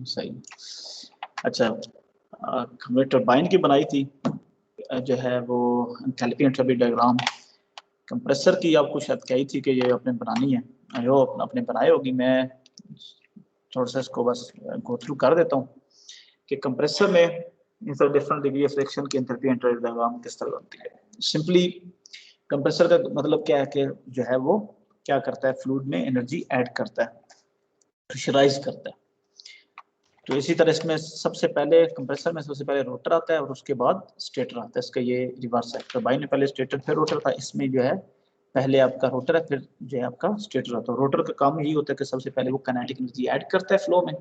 सही। अच्छा, हमने टरबाइन की बनाई थी, जो है वो एंथैल्पी एंट्रोपी डायग्राम। कंप्रेसर की आपको शायद कही थी कि ये आपने बनानी है, जो आपने बनाई होगी। मैं थोड़ा सा इसको बस गो थ्रू कर देता हूँ कि कंप्रेसर में in different degree of friction की एंथैल्पी एंट्रोपी डायग्राम किस तरह बनती है। सिंपली कंप्रेसर का मतलब क्या है कि जो है वो क्या करता है, फ्लूइड में एनर्जी ऐड करता है, प्रेशराइज करता है। तो इसी तरह इसमें सबसे पहले कंप्रेसर में सबसे पहले रोटर आता है और उसके बाद स्टेटर आता है। इसका ये रिवर्स है, टरबाइन में पहले स्टेटर फिर रोटर था, इसमें जो है पहले आपका रोटर है फिर जो है आपका स्टेटर आता है। रोटर का काम यही होता है कि सबसे पहले वो काइनेटिक एनर्जी ऐड करता है फ्लो में,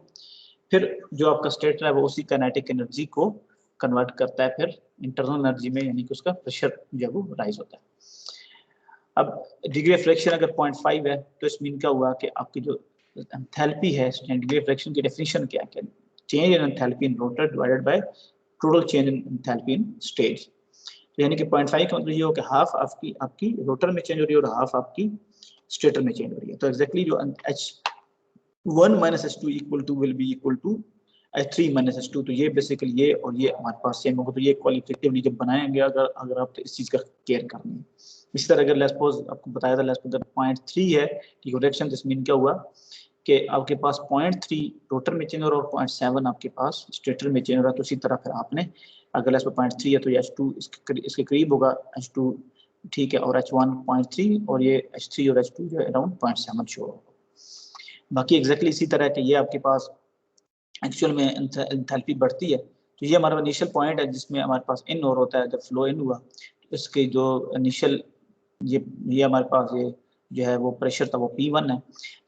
फिर जो आपका स्टेटर है वो उसी काइनेटिक एनर्जी को कन्वर्ट करता है फिर इंटरनल एनर्जी में, यानी कि उसका प्रेशर जो है वो राइज होता है। अब डिग्री ऑफ फ्रिक्शन अगर 0.5 है तो इस मीन क्या हुआ कि आपकी जो एंथैल्पी है, डिग्री ऑफ फ्रिक्शन की डेफिनेशन क्या है, change in enthalpy in rotor divided by total change in enthalpy in stage. तो यानी कि 0.5 का मतलब ये हो कि हाफ आपकी रोटर में चेंज हो रही है और हाफ आपकी स्टेटर में चेंज हो रही है। तो एग्जैक्टली जो H1 minus H2 equal to will be equal to H3 minus H2। तो ये बेसिकली ये और ये हमारे पास सेम होगा। तो ये क्वालिटेटिवली जब बनाएंगे अगर आप इस चीज़ का केयर करनी है। इसी तरह अगर लेट्स आपको बताया था लेट्स 0.3 है डिकोरेक्शन, दिस मीन क्या हुआ कि आपके पास 0.3 रोटर में चेंज हो रहा है और 0.7 आपके पास स्टेटर में चेंज हो रहा है। तो इसी तरह फिर आपने अगर लेट्स 0.3 है तो ये H2 इसके करीब होगा, H2 ठीक है, और H1 0.3 और ये H3 और H2 जो है अराउंड 0.7 शो होगा। बाकी एग्जैक्टली इसी तरह के ये आपके पास एक्चुअल में एंथैल्पी बढ़ती है। तो ये हमारा इनिशियल पॉइंट है जिसमें हमारे पास इन और होता है, जब फ्लो इन हुआ तो इसके जो इनिशियल ये हमारे पास ये जो है वो प्रेशर था वो P1 है,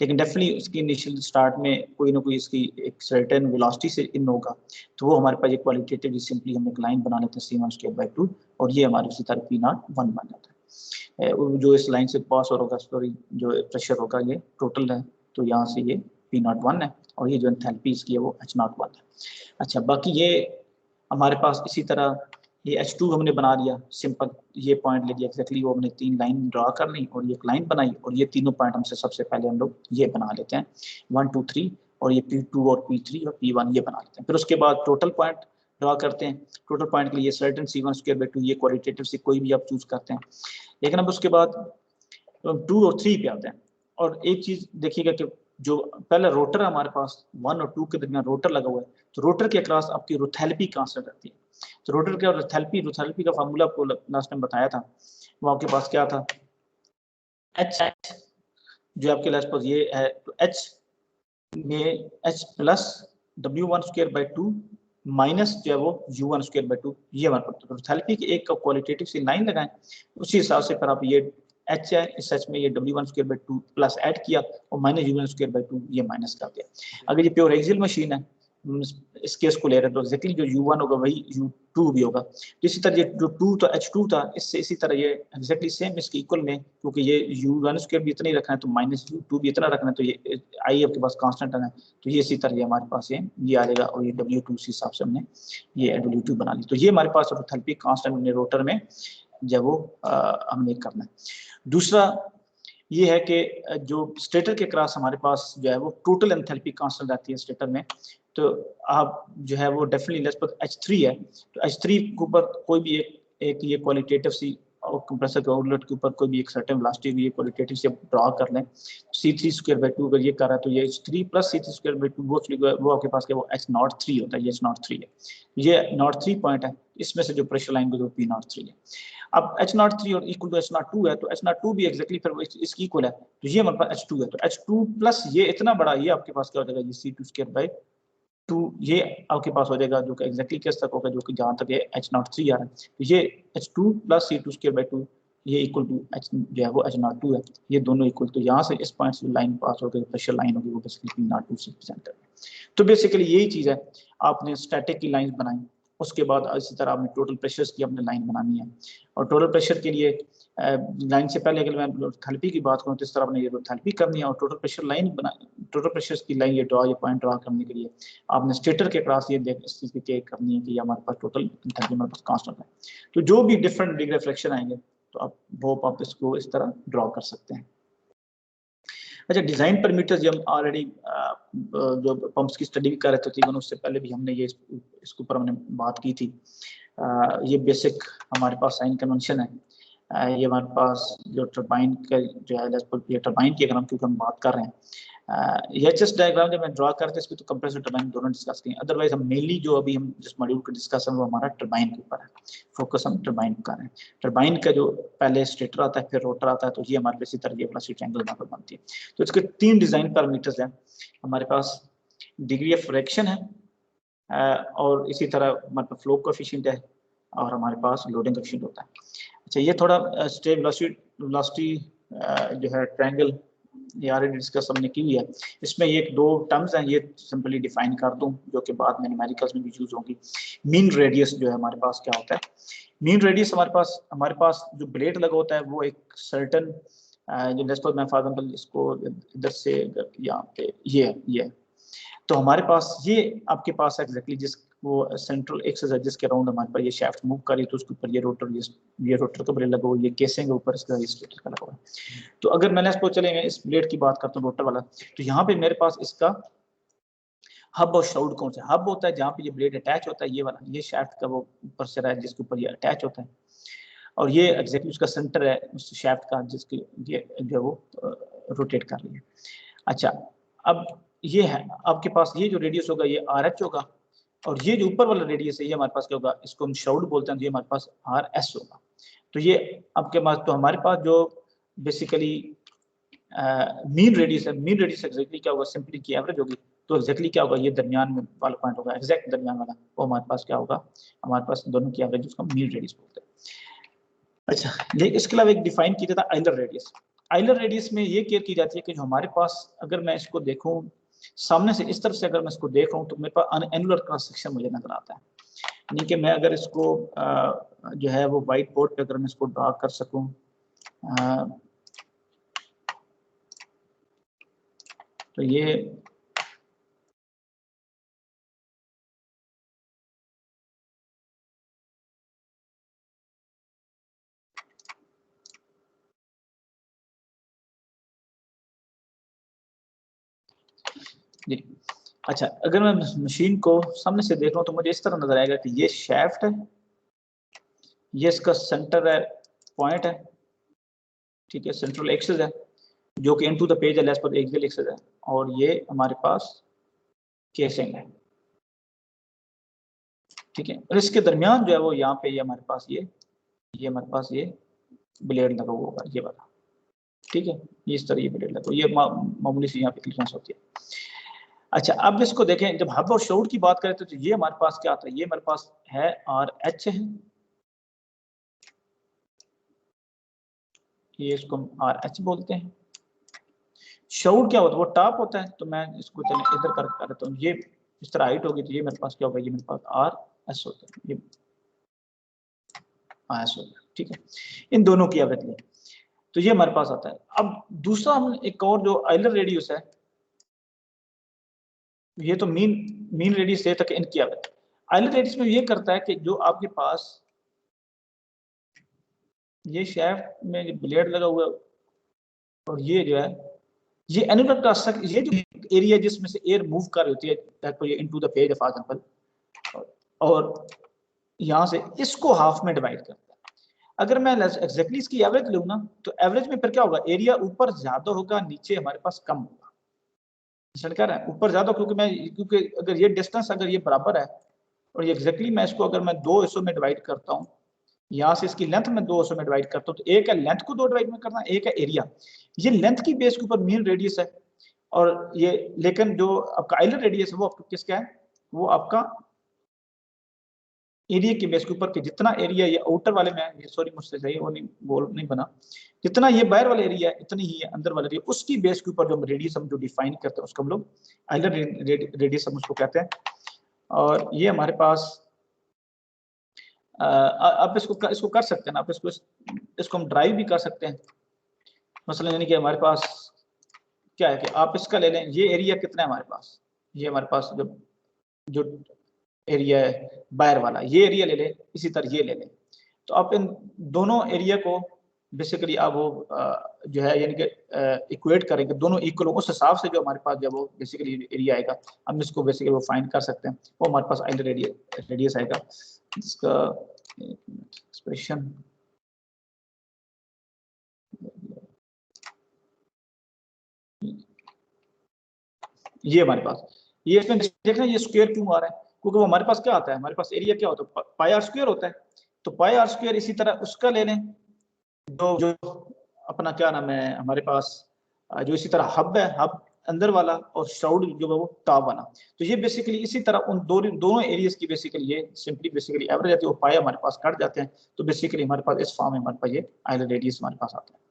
लेकिन डेफिनेटली उसकी इनिशियल स्टार्ट में कोई ना कोई इसकी एक सर्टेन वेलोसिटी से इन होगा। तो वो हमारे पास एक क्वालिटेटिवली सिंपली हम एक लाइन बना लेते हैं C1/2 और ये हमारे उसी तरह P01 बन जाता है। जो इस लाइन से पास हो होगा सॉरी जो प्रेशर होगा ये टोटल है, तो यहाँ से ये P01 है और ये जो एंथैल्पी इसकी है वो H01 है। अच्छा, बाकी ये हमारे पास इसी तरह ये H2 हमने बना दिया, सिंपल ये पॉइंट ले लिया एग्जैक्टली, वो हमने 3 लाइन ड्रा कर ली और ये एक लाइन बनाई और ये तीनों पॉइंट हमसे सबसे पहले हम लोग ये बना लेते हैं 1 2 3 और ये P2 और P3 और P1 ये बना लेते हैं। फिर उसके बाद टोटल पॉइंट ड्रा करते हैं। टोटल पॉइंट के लिए सर्टेन C1/2 ये क्वालिटेटिव से कोई भी आप चूज करते हैं। लेकिन अब उसके बाद 2 और 3 पे आते हैं और एक चीज देखिएगा कि जो पहले रोटर हमारे पास 1 और 2 के दरमियान रोटर लगा हुआ है, तो रोटर के अक्रॉस आपकी रोथैल्पी कांस्टेंट रहती है। तो रोटर के और रोथैल्पी का फार्मूला आपको लास्ट टाइम बताया था, वो आपके पास क्या था, H जो आपके पास ये है, तो H में H प्लस W1/2 माइनस जो है वो U1/2 ये हमारे पास रोथैल्पी की एक क्वालिटेटिव सी लाइन लगाएं, उसी हिसाब से फिर आप ये H है, इस H में ये W1/2 प्लस ऐड किया और माइनस U1/2 ये माइनस कर दिया। अगर ये प्योर एक्सियल मशीन है इस केस को ले रहे हैं तो एक्जैक्टली जो U1 होगा वही U2 भी होगा। तो इसी तरह ये जो 2 था H2 था, इससे इसी तरह ये एक्जैक्टली सेम इसके इक्वल में, क्योंकि ये U1² भी इतना ही रखना है तो माइनस U2 भी इतना रखना है, तो ये आई आपके पास कांस्टेंट है, तो ये इसी तरह ये हमारे पास ये आ जाएगा और ये W2 उसी हिसाब से हमने ये W2 बना ली। तो ये हमारे पास रोथैल्पी कांस्टेंट हमने रोटर में जब वो हमने करना है। दूसरा ये है कि जो स्टेटर के क्रॉस हमारे पास जो है वो टोटल एंथैल्पी कांस्टेंट आती है स्टेटर में, तो आप जो है वो डेफिनेटली लेट्स H3 है, तो H3 के ऊपर कोई भी एक ये क्वालिटेटिव सी और कंप्रेसर के आउटलेट के ऊपर कोई भी एक सर्टेन वेलोसिटी ये क्वालिटेटिव से ड्रा कर लें। C3/2 अगर ये कर रहा है तो ये H3 प्लस C3/2 वो आपके पास क्या वो H03 होता है, ये H03 है, ये H03 पॉइंट है, इसमें से जो प्रेशर लाइन को जो P03 है। अब H03 और इक्वल टू H02 है, तो H02 भी एक्जैक्टली फिर इसकी इक्वल है, तो ये हमारे पास H2 है, तो H2 प्लस ये इतना बड़ा ये आपके पास क्या हो जाएगा, ये C2/2 ये आपके पास हो जाएगा, जो कि एक्जैक्टली किस तक होगा, जो कि जहाँ तक ये H03 आ रहा है, तो ये H2 प्लस C2/2 ये इक्वल टू H जो है वो H02 है, ये दोनों इक्वल। तो यहाँ से इस पॉइंट से लाइन पास होकर प्रेशर लाइन होगी वो बेसिकली P02 से रिप्रेजेंट कर रही है। तो बेसिकली यही चीज़ है, आपने स्टैटिक की लाइन बनाई, उसके बाद इसी तरह आपने टोटल प्रेशर्स की अपने लाइन बनानी है, और टोटल प्रेशर के लिए लाइन से पहले अगर मैं रोथैल्पी की बात करूँ तो इस तरह आपने ये रोथैल्पी करनी है और टोटल प्रेशर लाइन बना, टोटल प्रेशर की लाइन ये पॉइंट ड्रा करने के लिए आपने स्टेटर के क्रॉस ये इस चीज़ की चेक करनी है कि ये हमारे पास टोटल एंथैल्पी हमारे पास कांस्टेंट है। तो जो भी डिफरेंट डिग्री ऑफ फ्रिक्शन आएंगे तो आप इसको इस तरह ड्रॉ कर सकते हैं। अच्छा, डिजाइन पैरामीटर्स जो हम ऑलरेडी जो पंप्स की स्टडी भी कर रहे थे तकरीबन उससे पहले भी हमने ये इसके ऊपर हमने बात की थी। ये बेसिक हमारे पास साइन कन्वेंशन है। ये हमारे पास जो टरबाइन का जो है ये टरबाइन की अगर हम क्योंकि हम बात कर रहे हैं, ये एचएस डायग्राम जब मैं ड्रा करते इस पे तो कंप्रेसर टरबाइन दोनों डिस्कस करेंगे। अदरवाइज हम मेनली जो अभी हम जिस मॉड्यूल का डिस्कशन वो हमारा टरबाइन के ऊपर है, फोकस हम टरबाइन कर रहे हैं। टरबाइन का जो पहले स्टेटर आता है फिर रोटर आता है, तो ये हमारे इसी तरह ये वाला ट्रायंगल यहाँ पर बनती है। तो इसके 3 डिजाइन पैरामीटर्स हैं हमारे पास, डिग्री ऑफ फ्रैक्शन है और इसी तरह हमारे पास फ्लो कोएफिशिएंट है और हमारे पास लोडिंग कोएफिशिएंट होता है। अच्छा, ये थोड़ा स्टेट वेलोसिटी जो है ट्रायंगल ये ऑलरेडी डिस्कस हमने की है। इसमें ये 2 टर्म्स हैं, ये सिंपली डिफाइन कर दूं जो कि बाद में न्यूमेरिकल्स में भी यूज होंगी। मीन रेडियस जो है हमारे पास क्या होता है, मीन रेडियस हमारे पास जो ब्लेड लगा होता है वो एक सर्टेन जो लेट्स मैं फॉर एग्जांपल इसको इधर से यहाँ पे ये तो हमारे पास ये आपके पास एग्जैक्टली जिस वो सेंट्रल एक्सिस है जिसके अराउंड हमारे पास ये शाफ्ट मूव कर रही है, तो उसके ऊपर ये रोटर का ब्लेड लगा हुआ है, ये केसिंग ऊपर इसका स्टेटर का लगा हुआ है। तो अगर मैंने इसको चले मैं इस ब्लेड की बात करता हूँ रोटर वाला, तो यहाँ पे मेरे पास इसका हब और शाउट कौन सा हब होता है जहाँ पे ये ब्लेड अटैच होता है, ये वाला ये शाफ्ट का वो ऊपर से रहा है जिसके ऊपर ये अटैच होता है, और ये एग्जैक्टली उसका सेंटर है उस शाफ्ट का जिसकी ये जो वो रोटेट कर रही है। अच्छा, अब ये है आपके पास ये जो रेडियस होगा ये RH होगा, और ये जो ऊपर वाला रेडियस है ये हमारे पास क्या होगा, इसको हम शाउट बोलते हैं, तो ये हमारे पास RS होगा। तो ये आपके पास तो हमारे पास जो बेसिकली मीन रेडियस है, मीन रेडियस एग्जैक्टली क्या होगा, सिंपली की एवरेज होगी, तो एग्जैक्टली क्या होगा, ये दरमियान में वाला पॉइंट होगा, एग्जैक्ट दरमियान वाला, वो हमारे पास क्या होगा, हमारे पास दोनों की एवरेज उसका मीन रेडियस बोलते हैं। अच्छा, लेकिन इसके अलावा एक डिफाइन किया जाता है आइलर रेडियस। आइलर रेडियस में ये केयर की जाती है कि जो हमारे पास अगर मैं इसको देखूं सामने से इस तरफ से अगर मैं इसको देख रहा हूं तो मेरे पास एनुलर क्रॉस सेक्शन मुझे नजर आता है, यानी कि मैं अगर इसको जो है वो व्हाइट बोर्ड पे अगर मैं इसको ड्रा कर सकूं, तो ये जी। अच्छा, अगर मैं मशीन को सामने से देख रहा हूं तो मुझे इस तरह नजर आएगा कि ये शाफ्ट है, ये इसका सेंटर है, पॉइंट है, ठीक है, सेंट्रल एक्सिस है जो कि इनटू द पेज है लेस पर एक्सियल एक्सिस है, और ये हमारे पास केसिंग है, ठीक है, और इसके दरमियान जो है वो यहाँ पे ये हमारे पास ये हमारे पास ये ब्लेड लगा हुआ होगा ये वाला, ठीक है, ये इस तरह ये ब्लेड लगा, ये मामूली सी यहाँ पे क्लियरेंस होती है। अच्छा, अब इसको देखें, जब हब और शाउट की बात करें तो ये हमारे पास क्या आता है, ये हमारे पास है RH है, ये इसको हम RH बोलते हैं। शाउट क्या होता है, वो टॉप होता है, तो मैं इसको चले इधर कर देता हूँ, ये इस तरह हाइट होगी तो ये मेरे पास क्या होगा, ये मेरे पास RS होता है, ये RS होता है, ठीक है, इन दोनों की एवरेज लें तो ये हमारे पास आता है। अब दूसरा हम एक और जो आइलर रेडियस है, ये तो मीन रेडियस से तक इनकी एवरेज, आइलर रेडियस में ये करता है कि जो आपके पास ये शाफ्ट में ब्लेड लगा हुआ है और ये जो है ये एनुलर क्रॉस सेक्शन, ये जो एरिया जिसमें से एयर मूव कर रही होती है दैट ये into the page for example, और यहां से इसको हाफ में डिवाइड करता है। अगर मैं एग्जैक्टली इसकी एवरेज लूं ना तो एवरेज में फिर क्या होगा, एरिया ऊपर ज्यादा होगा, नीचे हमारे पास कम होगा, कह रहा है ऊपर ज्यादा, क्योंकि अगर ये डिस्टेंस अगर ये बराबर है और ये एग्जैक्टली मैं इसको अगर मैं 2 हिस्सों में डिवाइड करता हूँ, यहाँ से इसकी लेंथ में 2 हिस्सों में डिवाइड करता हूँ, तो एक है लेंथ को 2 डिवाइड में करना, एक है एरिया, ये लेंथ की बेस के ऊपर मीन रेडियस है, और ये लेकिन जो आपका आइलर रेडियस है वो आपका किसका है, वो आपका एरिया के बेस के ऊपर कि जितना एरिया ये आउटर वाले में है, सॉरी मुझसे सही वो नहीं बोल नहीं बना, जितना ये बाहर वाला एरिया है इतनी ही है अंदर वाला एरिया, उसकी बेस के ऊपर जो रेडियस हम जो डिफाइन करते हैं उसको हम लोग आइलर रेडियस हम उसको कहते हैं। और ये हमारे पास आप इसको कर सकते हैं ना, आप इसको हम ड्राइव भी कर सकते हैं, मसलन यानी कि हमारे पास क्या है कि आप इसका ले लें, ये एरिया कितना है हमारे पास, ये हमारे पास जो एरिया है बाहर वाला, ये एरिया ले लें, इसी तरह ये ले लें, तो आप इन दोनों एरिया को बेसिकली आप वो जो है यानी कि इक्वेट करेंगे दोनों इक्वल उस हिसाब से जो हमारे पास जब वो बेसिकली एरिया आएगा हम इसको बेसिकली वो फाइंड कर सकते हैं। वो हमारे पास आइलर रेडियस आएगा इसका एक्सप्रेशन ये हमारे पास ये इसमें देखना ये स्क्वायर क्यों आ रहा है क्योंकि वो हमारे पास क्या आता है हमारे पास एरिया क्या होता है पाई आर स्क्वायर होता है। तो पाई आर स्क्वायर इसी तरह उसका ले लें जो अपना क्या नाम है हमारे पास जो इसी तरह हब है हब अंदर वाला और श्राउड जो है वो टॉप वाला। तो ये बेसिकली इसी तरह उन दोनों एरियाज की बेसिकली ये सिंपली बेसिकली एवरेज आती है वो पाई हमारे पास कट जाते हैं। तो बेसिकली हमारे पास इस फॉर्म में हमारे पास ये आइलर रेडियस हमारे पास आता है।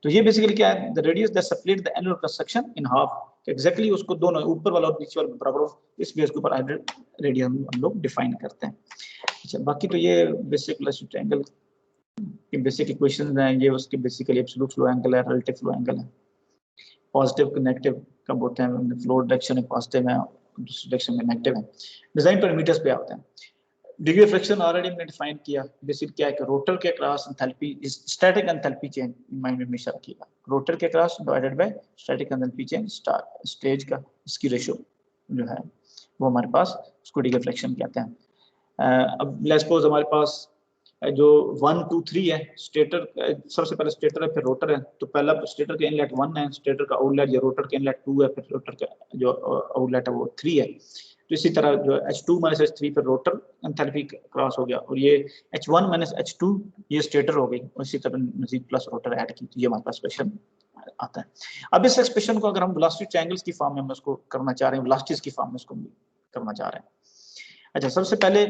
तो ये बेसिकली क्या है the radius that split the annular cross section in half exactly उसको दोनों ऊपर वाला और नीचे वाला बराबर इस बेस के ऊपर आइलर रेडियस हम लोग डिफाइन करते हैं। अच्छा बाकी तो ये बेसिक ट्रायंगल की बेसिक इक्वेशन हैं ये उसके बेसिकली एब्सोल्यूट फ्लो एंगल है रिलेटिव फ्लो एंगल है पॉजिटिव नेगेटिव कब होते हैं फ्लो डायरेक्शन में पॉजिटिव है दूसरी डायरेक्शन में नेगेटिव है। डिजाइन पैरामीटर्स पे आते हैं डिग्री ऑफ फ्रिक्शन ऑलरेडी मैंने डिफाइन किया बेसिक क्या है कि रोटर के cross enthalpy is static enthalpy change mind में हमेशा रखिएगा रोटर के cross divided by static enthalpy change stage का इसकी रेशियो जो है वो हमारे पास उसको डिग्री ऑफ फ्रिक्शन कहते हैं। अब लेट्स सपोज हमारे पास जो 1 2 3 है स्टेटर सबसे पहले स्टेटर है फिर रोटर है तो पहला स्टेटर का इनलेट 1 है स्टेटर का आउटलेट या रोटर का इनलेट 2 है फिर रोटर का जो आउटलेट है वो 3 है। तो इसी तरह जो H2 - H3 फिर रोटर एंथैल्पी क्रॉस हो गया और ये H1 - H2 ये स्टेटर हो गई और इसी तरह मजीद प्लस रोटर ऐड की तो ये हमारे पास एक्सप्रेशन आता है। अब इस एक्सप्रेशन को अगर हम वेलोसिटी ट्रायंगल्स की फॉर्म में हम इसको करना चाह रहे हैं वेलोसिटीज की फॉर्म में इसको करना चाह रहे हैं। अच्छा सबसे पहले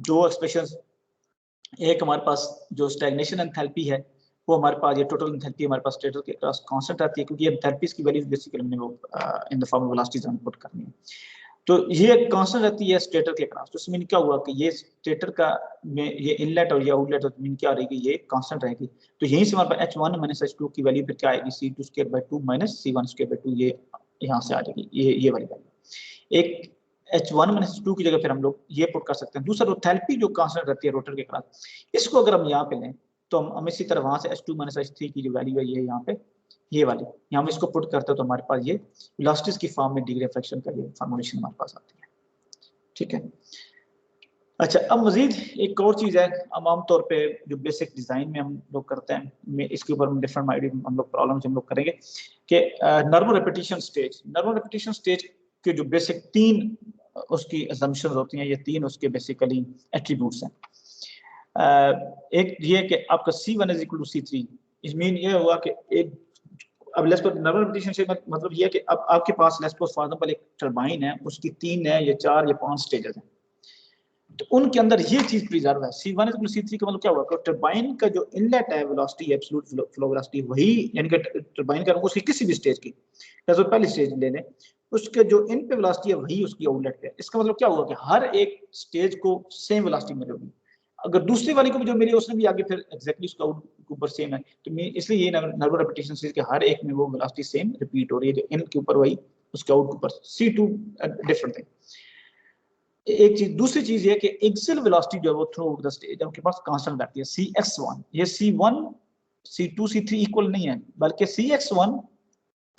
जो एक्सप्रेशन एक हमारे पास जो स्टैग्नेशन एंथैल्पी है वो हमारे पास ये टोटल एंथैल्पी हमारे पास स्टेटर के क्रॉस कांस्टेंट आती है क्योंकि एंथैल्पीज की वैल्यूज बेसिकली हमने वो in the form of velocities हम पुट करनी है। तो ये कांस्टेंट रहती है स्टेटर के क्रॉस तो इसमें क्या हुआ कि ये स्टेटर का में ये इनलेट और ये आउटलेट मीन क्या रहेगी ये कांस्टेंट रहेगी। तो यहीं से हमारे पास H1 - H2 की वैल्यू फिर क्या आएगी C2²/2 - C1²/2 ये यहाँ से आ जाएगी ये वाली वैल्यू। एक H1 - H2 की जगह फिर हम लोग ये पुट कर सकते हैं। दूसरा रोथैल्पी जो कांस्टेंट रहती है रोटर के क्रॉस इसको अगर हम यहाँ पे लें तो हम इसी तरह वहां से H2 - H3 की जो वैल्यू है ये यहाँ पे ये वाली यहाँ हम इसको पुट करते हैं तो हमारे पास ये वेलोसिटीज की फॉर्म में डिग्री ऑफ फ्रिक्शन का ये फॉर्मूलेशन हमारे पास आती है। ठीक है अच्छा अब मजीद एक और चीज है हम आमतौर पे जो बेसिक डिजाइन में हम लोग करते हैं इसके ऊपर हम डिफरेंट आइडिया हम लोग प्रॉब्लम्स हम लोग करेंगे कि नर्वल रेपिटेशन स्टेज के जो बेसिक 3 उसकी असम्पशंस होती हैं ये 3 उसके बेसिकली एट्रीब्यूट्स हैं। एक ये कि आपका C1 = C3 इस मीन ये हुआ कि एक अब लेट्स सपोज नर्वल रेपिटेशन से मतलब ये है कि अब आपके पास लेट्स सपोज फॉर एग्जांपल एक टरबाइन है उसकी 3 है या 4 या 5 स्टेजेस हैं तो उनके अंदर ये चीज प्रिजर्व है C1 = C3 का मतलब क्या हुआ कि टरबाइन का जो इनलेट है वेलोसिटी एब्सोल्यूट फ्लो वेलोसिटी वही यानी कि टरबाइन का उसकी किसी भी स्टेज की जैसे पहली स्टेज ले लें उसके जो इन पे वेलोसिटी है वही उसकी आउटलेट पे। इसका मतलब क्या हुआ कि हर एक स्टेज को सेम वेलोसिटी मिलेगी अगर दूसरी वाली को भी जो मिली उसने भी आगे फिर एग्जैक्टली उसका ऊपर सेम है तो इसलिए ये नर्वल रेपिटेशन स्टेज के हर एक में वो वेलोसिटी सेम रिपीट हो रही है जो इन के ऊपर वही उसके आउट के ऊपर C2 डिफरेंट है। एक चीज दूसरी चीज ये कि एक्सियल वेलोसिटी जो है वो थ्रू द स्टेज आपके पास कांस्टेंट रहती है Cx1 ये C1 C2 C3 इक्वल नहीं है बल्कि Cx1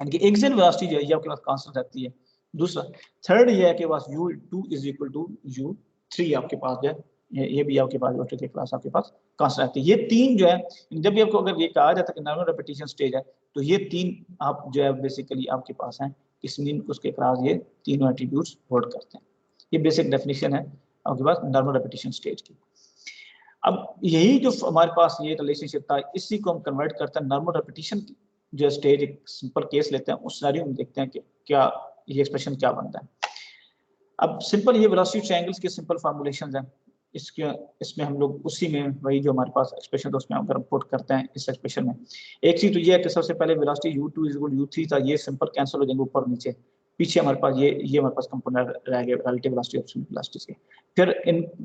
यानी कि एक्सियल वेलोसिटी जो है ये आपके पास कांस्टेंट रहती है। दूसरा थर्ड ये है कि पास U2 = U3 आपके पास जो है ये भी आपके पास रोटर के क्लास आपके पास कांस्टेंट रहती है। ये 3 जो है जब भी आपको अगर ये कहा जाता है कि नर्वल रेपिटेशन स्टेज है तो ये 3 आप जो है बेसिकली आपके पास हैं इसमें उसके क्लास ये तीनों एट्रीब्यूट्स होल्ड करते हैं। ये बेसिक डेफिनेशन है आपके पास नर्वल रेपिटेशन स्टेज की। अब यही जो हमारे पास ये रिलेशनशिप था इसी को हम कन्वर्ट करते हैं नर्वल रेपिटेशन की जो स्टेज एक सिंपल केस लेते हैं उस सिनेरियो में देखते हैं कि क्या ये एक्सप्रेशन क्या बनता है। अब सिंपल ये वेलोसिटी ट्रायंगल्स के सिंपल फॉर्मूलेशंस हैं इसमें हम लोग उसी में वही जो हमारे पास एक्सप्रेशन था उसमें अगर पुट करते हैं इस एक्सप्रेशन में एक चीज तो ये है कि सबसे पहले वेलोसिटी U2 = U3 था ये सिंपल कैंसिल हो जाएंगे ऊपर नीचे पीछे हमारे पास ये हमारे पास कंपोनेंट रह गए रिलेटिव वेलोसिटी एब्सोल्यूट वेलोसिटी के। फिर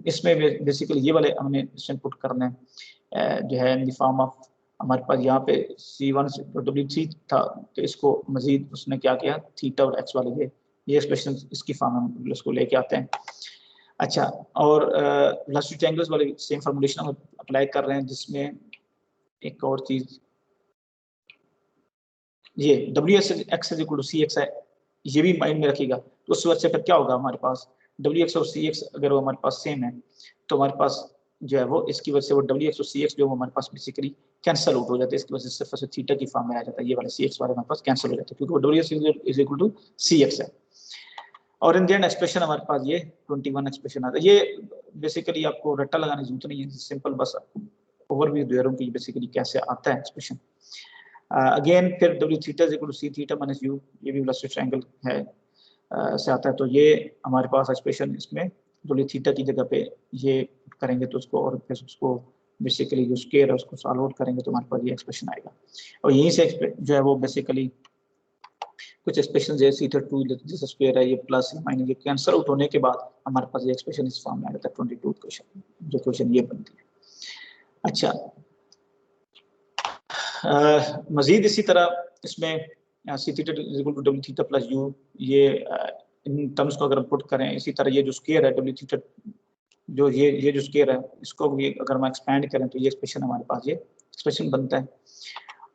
इसमें बेसिकली ये वाले हमने इसमें पुट करने हैं जो है इन द फॉर्म ऑफ हमारे पास यहाँ पे C1 W3 था तो इसको मजीद उसने क्या किया थीटा और एक्स वाले ये एक्सप्रेशन इसकी फॉर्म हम इसको लेके आते हैं। अच्छा और वेलोसिटी ट्रायंगल्स वाले सेम फॉर्मूलेशन हम अप्लाई कर रहे हैं जिसमें एक और चीज ये W X is equal to C X है, ये भी माइंड में रखिएगा। तो उस वजह से फिर क्या होगा हमारे पास डब्ल्यू एक्स और सी एक्स अगर वो हमारे पास सेम है तो हमारे पास जो है वो इसकी वजह से वो डब्ल्यू एक्स और सी एक्स जो हमारे पास बेसिकली कैंसिल आउट हो जाते हैं। इसकी वजह से सिर्फ थीटा की फॉर्म में आ जाता है, ये वाला सी एक्स वाले हमारे पास कैंसिल हो जाता है क्योंकि वो W X is equal to C X है। और इन द एंड एक्सप्रेशन हमारे पास ये 21 एक्सप्रेशन आता है। ये बेसिकली आपको रट्टा लगाने की जरूरत नहीं है, सिंपल बस ओवरव्यू दे रहा हूं कि बेसिकली कैसे आता है एक्सप्रेशन। अगेन फिर W theta is equal to C theta minus U, ये भी वेलोसिटी ट्रायंगल है से आता है। तो ये हमारे पास एक्सप्रेशन इसमें डब्ल्यू थीटा की जगह पे ये करेंगे तो उसको और फिर उसको बेसिकली जो स्क्वायर है उसको सॉल्व आउट करेंगे तो हमारे पास ये एक्सप्रेशन आएगा। और यहीं से जो है वो बेसिकली कुछ एक्सप्रेशन जैसे थीटा 2 जैसे स्क्वायर है ये प्लस माइनस ये कैंसिल आउट होने के बाद हमारे पास ये एक्सप्रेशन इस फॉर्म में आ जाता है 22 क्वेश्चन, जो क्वेश्चन ये बनती है। अच्छा मजीद इसी तरह इसमें C theta is equal to W theta plus U, ये इन टर्म्स को अगर हम पुट करें, इसी तरह ये जो स्क्वायर है डब्ल्यू थीटा जो ये जो स्क्वायर है इसको भी अगर हम एक्सपेंड करें तो ये एक्सप्रेशन हमारे पास ये एक्सप्रेशन बनता है।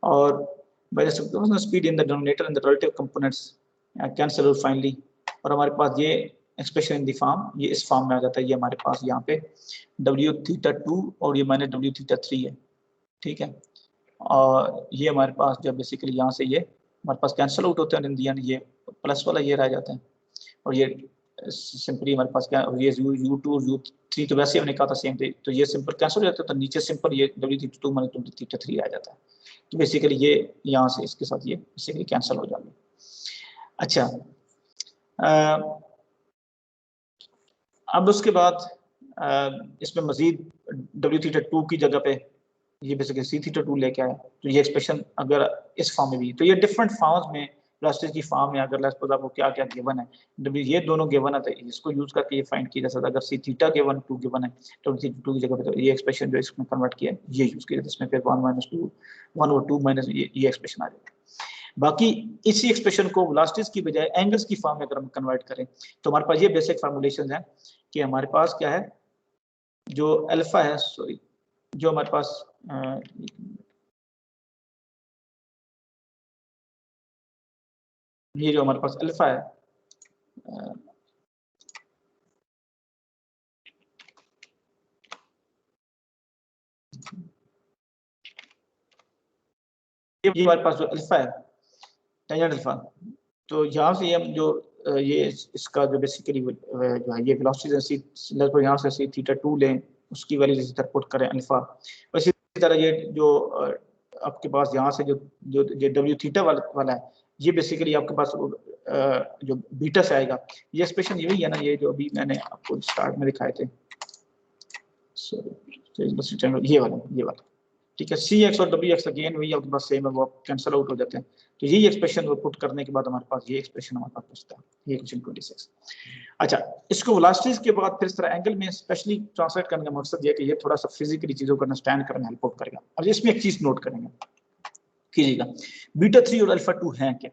और by the substitution of speed in the denominator and the relative components cancel out finally, और हमारे पास ये एक्सप्रेशन इन द फॉर्म ये इस फॉर्म में आ जाता है। ये हमारे पास यहाँ पे डब्ल्यू थीटा 2 और ये माइनस डब्ल्यू थीटा 3 है, ठीक है। और ये हमारे पास जब बेसिकली यहाँ से ये हमारे पास कैंसिल आउट होते हैं इन द एंड ये प्लस वाला ये रह जाता है। और ये सिंपली हमारे पास क्या ये u2 u3 तो वैसे हमने कहा था सेम थे, तो ये सिंपल कैंसिल हो जाता है तो नीचे सिंपल ये W theta 2 minus W theta 3 आ जाता है। तो बेसिकली ये यहाँ से इसके साथ ये बेसिकली कैंसिल हो जाएंगे। अच्छा अब उसके बाद इसमें मजीद डब्ल्यू थीटा 2 की जगह पे ये बेसिकली सी थीटा 2 लेके आया तो ये एक्सप्रेशन अगर इस फॉर्म में भी तो ये डिफरेंट फॉर्म्स में वेलोसिटी की फॉर्म में अगर लेट्स सपोज आपको क्या क्या गिवन है डब्ल्यू ये दोनों गिवन है तो इसको यूज करके ये फाइंड किया जा सकता है। अगर सी थीटा गिवन 2 गिवन है तो थीटा 2 की जगह पे तो ये एक्सप्रेशन जो इसमें कन्वर्ट किया है ये यूज किया इसमें फिर 1 माइनस 2 1 और 2 माइनस ये एक्सप्रेशन आ जाता है। बाकी इसी एक्सप्रेशन को वेलोसिटीज की बजाय एंगल्स की फॉर्म में अगर हम कन्वर्ट करें तो हमारे पास ये बेसिक फार्मूलेशंस हैं कि हमारे पास क्या है जो अल्फा है सॉरी जो हमारे पास ये जो हमारे पास अल्फा है ये हमारे पास जो अल्फा है टेंजेंट अल्फा, तो यहाँ से हम जो ये इसका जो बेसिकली जो है ये वेलोसिटी लगभग यहाँ से सी थीटा 2 लें उसकी वैल्यू इस तरह पुट करें अल्फा। इसी तरह ये जो आपके पास यहाँ से जो जो डब्ल्यू थीटा वाला है ये बेसिकली आपके पास जो बीटा से आएगा। ये एक्सप्रेशन यही है ना ये जो अभी मैंने आपको स्टार्ट में दिखाए थे ये वाला ठीक है। सी एक्स और डब्ल्यू एक्स अगेन वही आपके पास सेम है वो कैंसिल आउट हो जाते हैं। तो यही एक्सप्रेशन वो पुट करने के बाद हमारे पास ये एक्सप्रेशन हमारे पास बचता है ये क्वेश्चन 26। अच्छा इसको वेलोसिटीज के बाद फिर इस तरह एंगल में स्पेशली ट्रांसलेट करने का मकसद ये है कि ये थोड़ा सा फिजिकली चीजों को अंडरस्टैंड करने में हेल्प आउट करेगा। अब इसमें एक चीज नोट करेंगे कीजिएगा बीटा 3 और अल्फा 2 हैं क्या।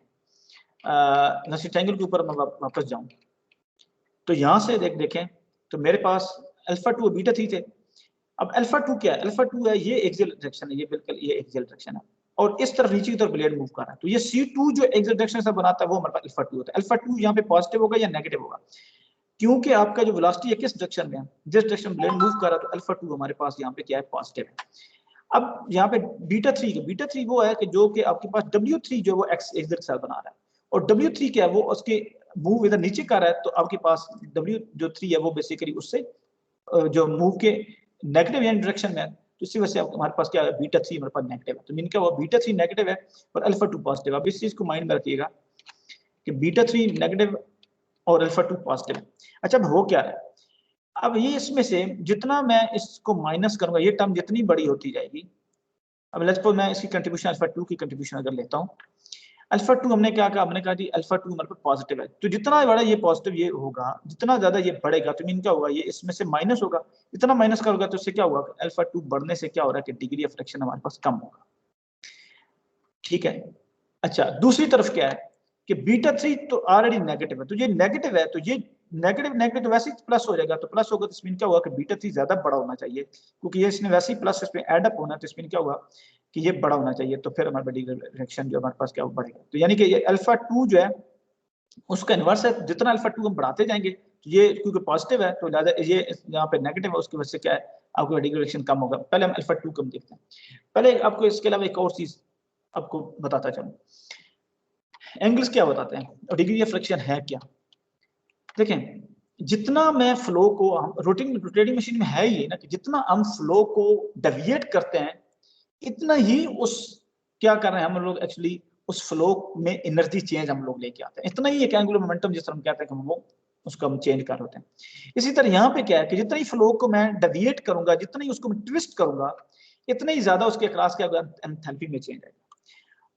ट्रायंगल के ऊपर मैं वापस जाऊं तो यहाँ से देखें तो मेरे पास अल्फा 2 और बीटा 3 थे। अब अल्फा 2 क्या है अल्फा 2 है ये एक्सियल डायरेक्शन है ये बिल्कुल ये एक्सियल डायरेक्शन है और इस तरफ नीचे की तरफ ब्लेड मूव कर रहा है तो ये C2 जो एक्सियल डायरेक्शन से बनाता है वो हमारे पास अल्फा 2 होता है। अल्फा 2 यहाँ पे पॉजिटिव होगा या नेगेटिव होगा क्योंकि आपका जो वेलोसिटी है किस डायरेक्शन में है जिस डायरेक्शन ब्लेड मूव कर रहा है तो अल्फा 2 हमारे पास यहाँ पे क्या है पॉजिटिव है। अब यहाँ पे बीटा 3 वो है कि जो कि आपके पास W3 जो वो एक्सियल के साथ बना रहा है और W3 क्या है वो उसके मूव इधर नीचे कर रहा है तो आपके पास W जो 3 है वो बेसिकली उससे जो मूव के नेगेटिव यानी डायरेक्शन में तो इसी वजह से हमारे पास क्या है बीटा 3 हमारे पास नेगेटिव है तो मीन क्या हुआ बीटा 3 नेगेटिव है और अल्फा 2 पॉजिटिव। अब इस चीज को माइंड में रखिएगा कि बीटा 3 नेगेटिव और अल्फा 2 पॉजिटिव है। अच्छा अब हो क्या है अब ये इसमें से जितना मैं इसको माइनस करूंगा ये टर्म जितनी बड़ी होती जाएगी। अब लेट्स सपोज मैं इसकी कंट्रीब्यूशन अल्फा 2 की कंट्रीब्यूशन अगर लेता हूं अल्फा 2 हमने क्या कहा हमने कहा जी अल्फा 2 हमारे पास पॉजिटिव है तो जितना बड़ा ये पॉजिटिव ये होगा जितना ज्यादा ये बढ़ेगा तो मीन क्या होगा ये इसमें से माइनस होगा इतना माइनस करोगे तो इससे क्या होगा अल्फा 2 बढ़ने से क्या हो रहा है कि डिग्री ऑफ फ्रैक्शन हमारे पास कम होगा ठीक है। अच्छा दूसरी तरफ क्या है कि बीटा 3 तो ऑलरेडी नेगेटिव है तो ये नेगेटिव है तो ये नेगेटिव तो वैसे ही प्लस हो जाएगा तो प्लस होगा तो इसमें क्या होगा कि बीटा 3 ज्यादा बड़ा होना चाहिए क्योंकि ये इसने वैसे ही प्लस इसमें ऐड अप होना तो इसमें क्या होगा कि ये बड़ा होना चाहिए, तो फिर हमारा डिग्रेडेशन जो हमारे पास क्या वो बढ़ेगा। तो यानी कि ये अल्फा 2 जो है उसका इनवर्स है, जितना अल्फा 2 हम बढ़ाते जाएंगे, तो ये क्योंकि पॉजिटिव है तो ज्यादा ये यहाँ पे नेगेटिव है, उसकी वजह से क्या है आपको डिग्रेडेशन कम होगा। पहले हम अल्फा 2 कम देखते हैं। पहले आपको इसके अलावा एक और चीज आपको बताता चलूं, एंगल्स क्या बताते हैं और डिग्री ऑफ फ्रिक्शन है क्या। देखें, जितना मैं फ्लो को हम रोटेटिंग मशीन में है ये ना कि जितना हम फ्लो को डेविएट करते हैं, इतना ही उस क्या कर रहे हैं हम लोग एक्चुअली उस फ्लो में एनर्जी चेंज हम लोग लेके आते हैं। इतना ही एक एंगुलर मोमेंटम जिस तरह हम कहते हैं कि वो उसको हम चेंज कर होते हैं। इसी तरह यहाँ पे क्या है कि जितना ही फ्लो को मैं डेविएट करूंगा, जितना ही उसको मैं ट्विस्ट करूंगा, इतना ही ज्यादा उसके अक्रॉस क्या होगा, एंथैल्पी में चेंज आएगा।